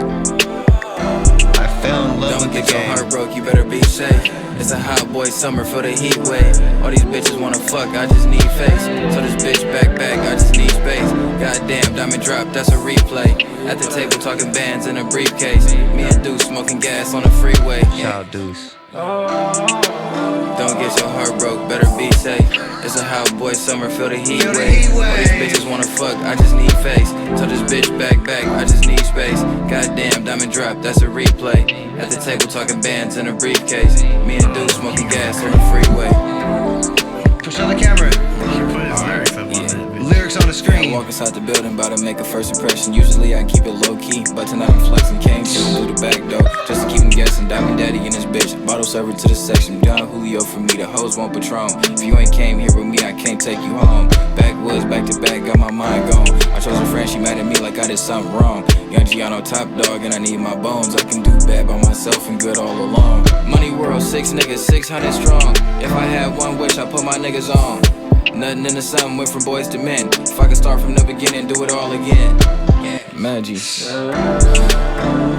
I fell in love Don't with the get your game. heart broke, you better be safe. It's a hot boy summer, feel the heat wave. All these bitches wanna fuck, I just need face. So this bitch back, I just need space. Goddamn, diamond drop, that's a replay. At the table talking bands in a briefcase. Me and Deuce smoking gas on the freeway. Shout out Deuce. Don't get your heart broke, better be safe. It's a hot boy summer, feel the heat Feel the wave. heat All these wave. bitches wanna fuck, I just need face. So this bitch back, I just need space. Goddamn, diamond drop, that's a replay. At the table talking bands in a briefcase. Me and Deuce smoking gas on the freeway. Push on the camera. You put his lyrics up on that bitch. Lyrics on the I screen. walk inside the building, bout to make a first impression. Usually I keep it low key, but tonight I'm flexing. Came through the back door, just to keep him guessing. Diamond Daddy and his bitch, bottle server to the section. Don Julio for me, the hoes want Patron. If you ain't came here with me, I can't take you home. Backwoods, back to back, got my mind gone. I chose a friend, she mad at me like I did something wrong. Young Giano top dog, and I need my bones. I can do bad by myself and good all along. Money world, 6 niggas, 600 strong. If I had one wish, I put my niggas on. Nothing in the sun, went from boys to men. If I could start from the beginning, do it all again. Maggie.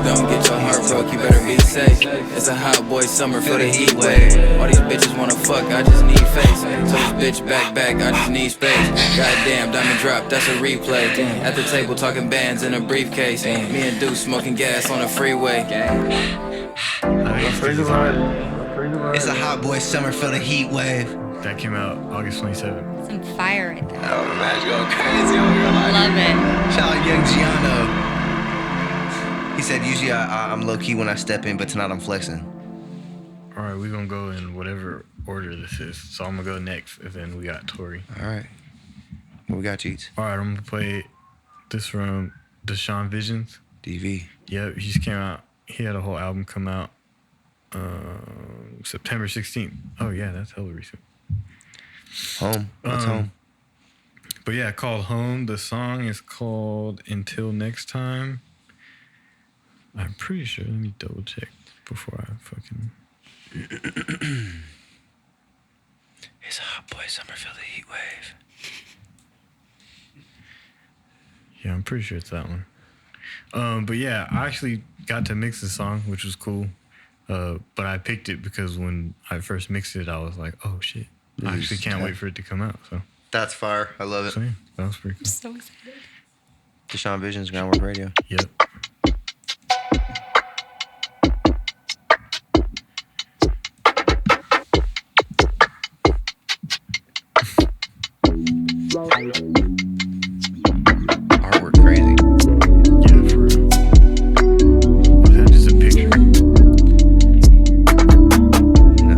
Don't get your heart broke, you better be safe. It's a hot boy summer, feel the heat wave. All these bitches wanna fuck, I just need face. So this bitch back, I just need space. Goddamn, diamond drop, that's a replay. At the table talking bands in a briefcase. Me and Deuce smoking gas on the freeway. It's a hot boy summer, feel the heat wave. That came out August 27th. Some fire right there. Oh, man, you going crazy on your life. Love it. Shout out Young Giano. He said, usually I'm low key when I step in, but tonight I'm flexing. All right, we're going to go in whatever order this is. So I'm going to go next, and then we got Torrie. All right. What we got, Cheats? All right, I'm going to play this from Deshawn Visionz. DV. Yep, he just came out. He had a whole album come out September 16th. Oh, yeah, that's hella recent. Home. What's home? But yeah, called Home. The song is called Until Next Time. I'm pretty sure. Let me double check before I fucking... It's a hot boy summer, feel the heat wave. Yeah, I'm pretty sure it's that one. But yeah, I actually got to mix the song, which was cool. But I picked it because when I first mixed it, I was like, oh shit. I actually can't wait for it to come out. So That's fire. I love it. yeah, that was pretty cool. So excited. Deshawn Visionz, Groundwork Radio. Yep. Artwork crazy. Yeah, for real. Was that just a picture? No.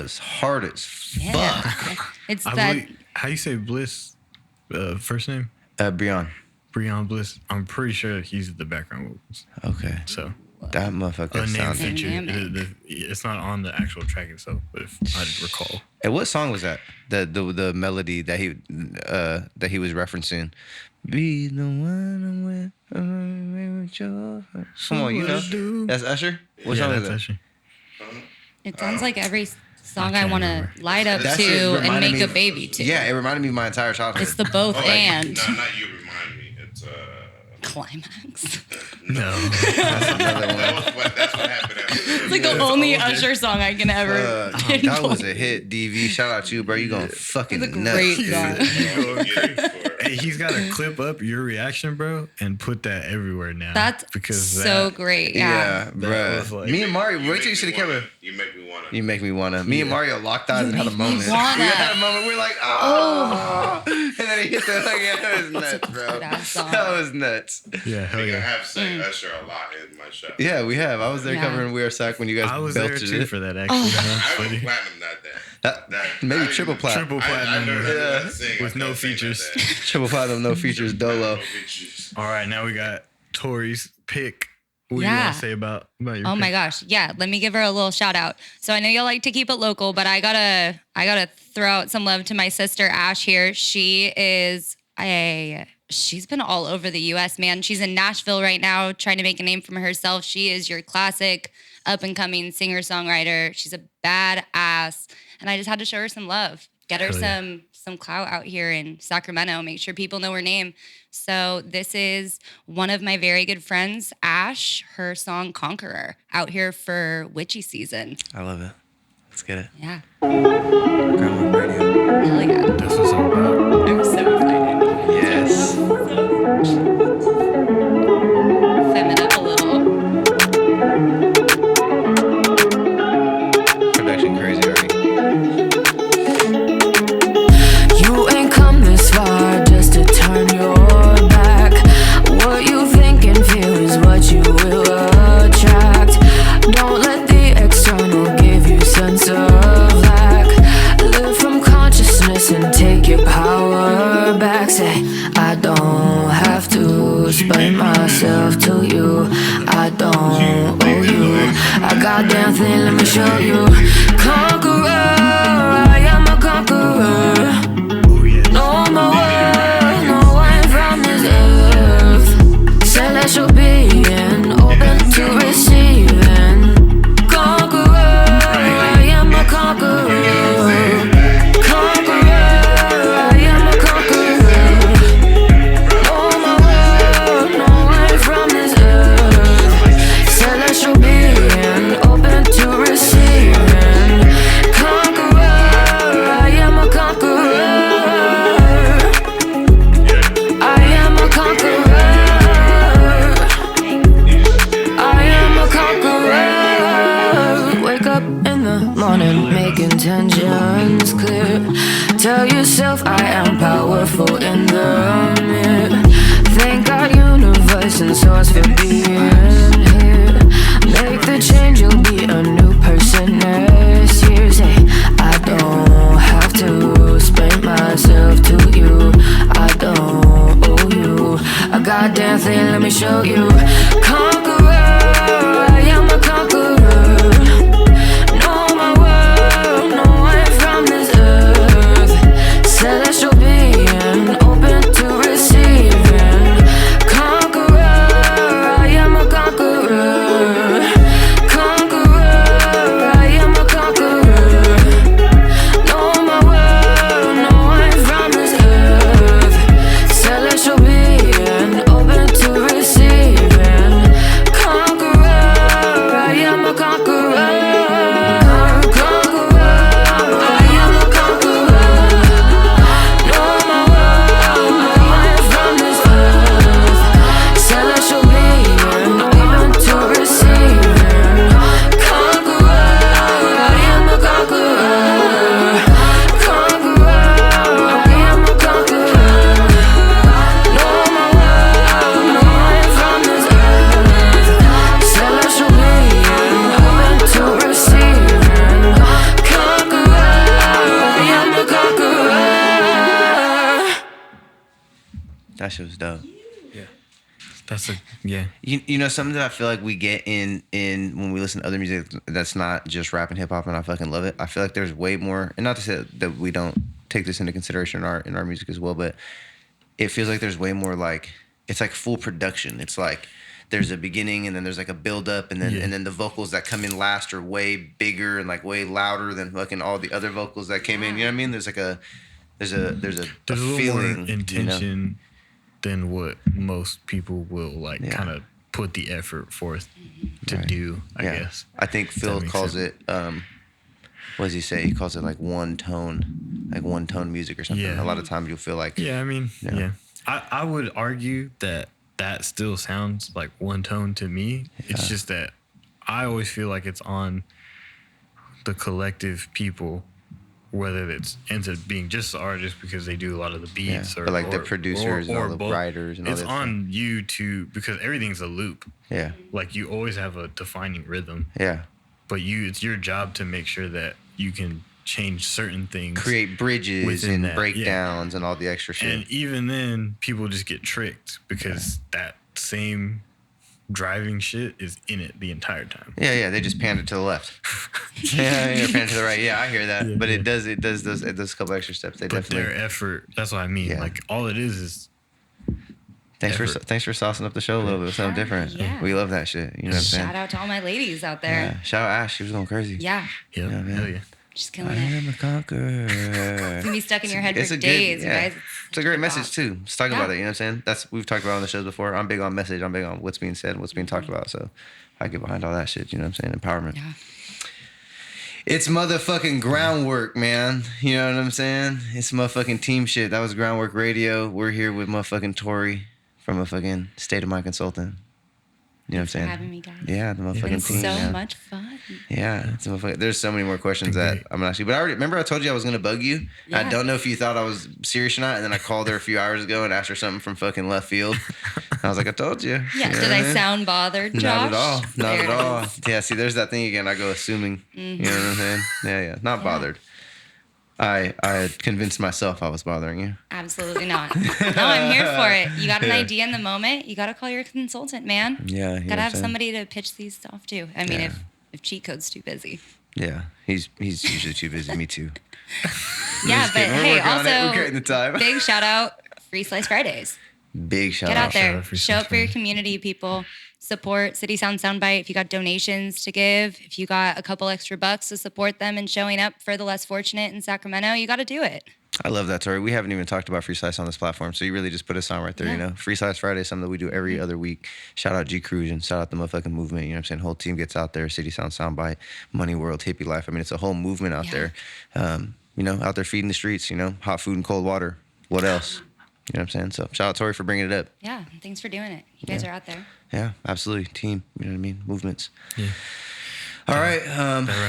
was hard as fuck. It's I that. believe, how you say Bliss? First name? Breon. Breon Bliss. I'm pretty sure he's the background vocals. Okay. So That motherfucker unnamed sounds. feature. Dynamic. It's not on the actual track itself, but if I recall. And what song was that? The melody that he was referencing. Be the one I'm with your heart. Come on, you know. That's Usher? What song is that? Usher. It sounds like every song I I can't want to remember. light up That shit to and reminded make me- a baby to. Yeah, it reminded me of my entire childhood. It's the both Oh, and No, not you remind me. It's climax. No. That's another one. that's what happened after It's like the only Usher song I can ever. That was a hit, DV. Shout out to you, bro. You going fucking It's a nuts, great dude. song. Hey, he's got to clip up your reaction, bro, and put that everywhere now. That's because so that, great. Yeah, Yeah. bro. was like- Me and Mario, wait till you see the camera. You make me wanna. You make me wanna. Me and Mario locked eyes and had a make me moment. We wanna. had a moment. We're like, oh. And then he hit the like, yeah, that was nuts, bro. good-ass song. That was nuts. Yeah, hell I yeah. have sang Usher a lot in my show. Yeah, we have. I was there Yeah. covering We Are Sac when you guys I was there belted too it. for that, actually. That's I was funny. platinum that day. Maybe I triple didn't- platinum. Triple I platinum never heard Yeah. that sing. with I no can't sing that features. day. Triple platinum, no features, dolo. No features. All right, now we got Torrie's pick. What do you Yeah. want to say about your Oh my pick? gosh. Yeah. Let me give her a little shout out. So I know y'all like to keep it local, but I gotta throw out some love to my sister Ash here. She's been all over the US, man. She's in Nashville right now trying to make a name for herself. She is your classic up and coming singer-songwriter. She's a badass. And I just had to show her some love. Get her Hell yeah. some clout out here in Sacramento. Make sure people know her name. So this is one of my very good friends, Ash, her song Conqueror, out here for witchy season. I love it. Let's get it. Yeah. Wrk Radio. Hell yeah. That's what's all about. I'm so excited. Yes. Fem it up a little. Production crazy already. You ain't come this far just to turn your back. What you think and feel is what you will attract. Don't let the external give you sense of lack. Live from consciousness and take your power back. Say, I don't have to explain myself to you. I don't owe you a goddamn thing, let me show you. Conqueror, I am a conqueror. No more world, no one from this earth. Celestial being, open to receiving. Conqueror, I am a conqueror. Conqueror, I am a conqueror. No more world, no one from this earth. Celestial being, open to receiving. Conqueror, I am a conqueror. I am a conqueror. I am a conqueror. Wake up in the morning, make intentions clear. Tell yourself I am powerful in the mirror. Thank our universe and source for being here. Make the change, you'll be a new person next year. Say, I don't have to explain myself to you. I don't owe you a goddamn thing, let me show you. Conqueror, I am a conqueror. No more world, no one from this earth. Celestial being, open to receiving. Conqueror, I am a conqueror. Conqueror, I am a conqueror. No more world, no one from this earth. Celestial being, open to receiving. shit was dope. You know, something that I feel like we get in when we listen to other music that's not just rap and hip hop, and I fucking love it. I feel like there's way more, and not to say that we don't take this into consideration in our music as well, but it feels like there's way more like, it's like full production. It's like there's a beginning and then there's like a build up and then the vocals that come in last are way bigger and like way louder than fucking all the other vocals that came in. You know what I mean? There's like there's a feeling, more intention. You know? Than what most people will like kind of put the effort forth to do, I guess. I think Phil calls it, what does he say? He calls it like one tone music or something. Yeah. A lot of times you'll feel like... Yeah, I mean, I would argue that still sounds like one tone to me. It's just that I always feel like it's on the collective people, whether it's ends up being just the artist because they do a lot of the beats, but like the producers and all the both. writers and all it's that on stuff. you to, because everything's a loop. Yeah. Like you always have a defining rhythm. Yeah. But it's your job to make sure that you can change certain things, create bridges and breakdowns and all the extra shit. And even then, people just get tricked because that same driving shit is in it the entire time. Yeah, they just panned it to the left. Pan it to the right. Yeah, I hear that. But it does a couple extra steps. But definitely their effort. That's what I mean. Yeah. Like all it is. Thanks for saucing up the show a little bit. Something different. Yeah. We love that shit. You know what I'm saying? Shout out to all my ladies out there. Yeah. Shout out Ash. She was going crazy. Yeah. Yep. Yeah, hell yeah. She's killing it. I am a conqueror. It's gonna be stuck in your head for days, guys. It's a great message too. Let's talk about it. You know what I'm saying? We've talked about on the shows before. I'm big on message. I'm big on what's being said, what's being talked about. So I get behind all that shit. You know what I'm saying? Empowerment. Yeah. It's motherfucking groundwork, man. You know what I'm saying? It's motherfucking team shit. That was Wrk Radio. We're here with motherfucking Torrie from a fucking State of Mind Consultant. You know what I'm saying? Having me, guys. Yeah, the motherfucking team. So man. much fun. Yeah, it's there's so many more questions that I'm not actually. But I already remember I told you I was gonna bug you. Yeah. I don't know if you thought I was serious or not. And then I called her a few hours ago and asked her something from fucking left field. I was like, I told you. Yeah. You know Did I sound bothered, Josh? Not at all. Not at all. Yeah. See, there's that thing again. I go assuming. Mm-hmm. You know what I'm saying? Yeah. Not bothered. I had convinced myself I was bothering you. Absolutely not. No, I'm here for it. You got an idea in the moment, you got to call your consultant, man. Yeah. Got to have somebody to pitch these stuff to. I mean, if cheat code's too busy. Yeah, he's usually too busy. Me too. Yeah, but hey, also, we're getting the time. Big shout out, Free Slice Fridays. Big shout out. Get out there. Show up for your community, people. Support CitySound Soundbyte. If you got donations to give, if you got a couple extra bucks to support them and showing up for the less fortunate in Sacramento, you got to do it. I love that, Torrie. We haven't even talked about Free Slice on this platform, so you really just put us on right there, you know? Free Slice Friday is something that we do every other week. Shout out G Cruise and shout out the motherfucking movement, you know what I'm saying? Whole team gets out there, CitySound Soundbyte, Money World, Hippie Life. I mean, it's a whole movement out there, you know, out there feeding the streets, you know, hot food and cold water. What else? You know what I'm saying? So shout out Torrie for bringing it up. Yeah, thanks for doing it. You guys are out there. Yeah, absolutely. Team, you know what I mean? Movements. Yeah. All right.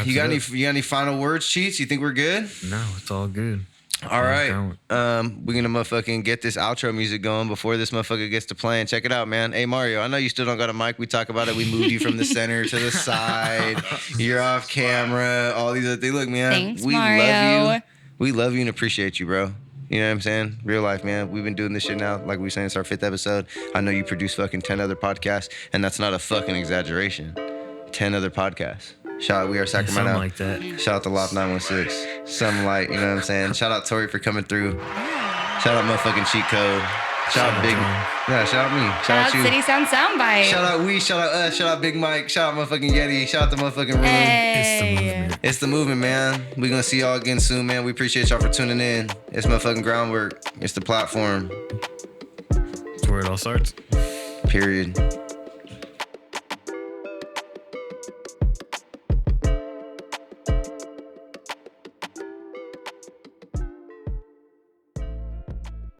You got any final words, Cheats? You think we're good? No, it's all good. All right. We're gonna motherfucking get this outro music going before this motherfucker gets to playing. Check it out, man. Hey Mario, I know you still don't got a mic. We talk about it. We moved you from the center to the side. You're off camera. All these other things. Look, man. Thanks, we Mario. love you. We love you and appreciate you, bro. You know what I'm saying? Real life, man. We've been doing this shit now. Like we were saying, it's our 5th episode. I know you produce fucking 10 other podcasts, and that's not a fucking exaggeration. 10 other podcasts. Shout out We Are Sacramento. Something like that. Shout out to Loft 916. Something like, you know what I'm saying? Shout out Torrie for coming through. Shout out motherfucking Cheat Code. Shout out Big. Yeah, shout out me. Shout out you. CitySound Soundbyte. Shout out we. Shout out us. Shout out Big Mike. Shout out motherfucking Yeti. Shout out the motherfucking room. Hey. It's the movement, man. We're gonna see y'all again soon, man. We appreciate y'all for tuning in. It's motherfucking groundwork. It's the platform. It's where it all starts. Period.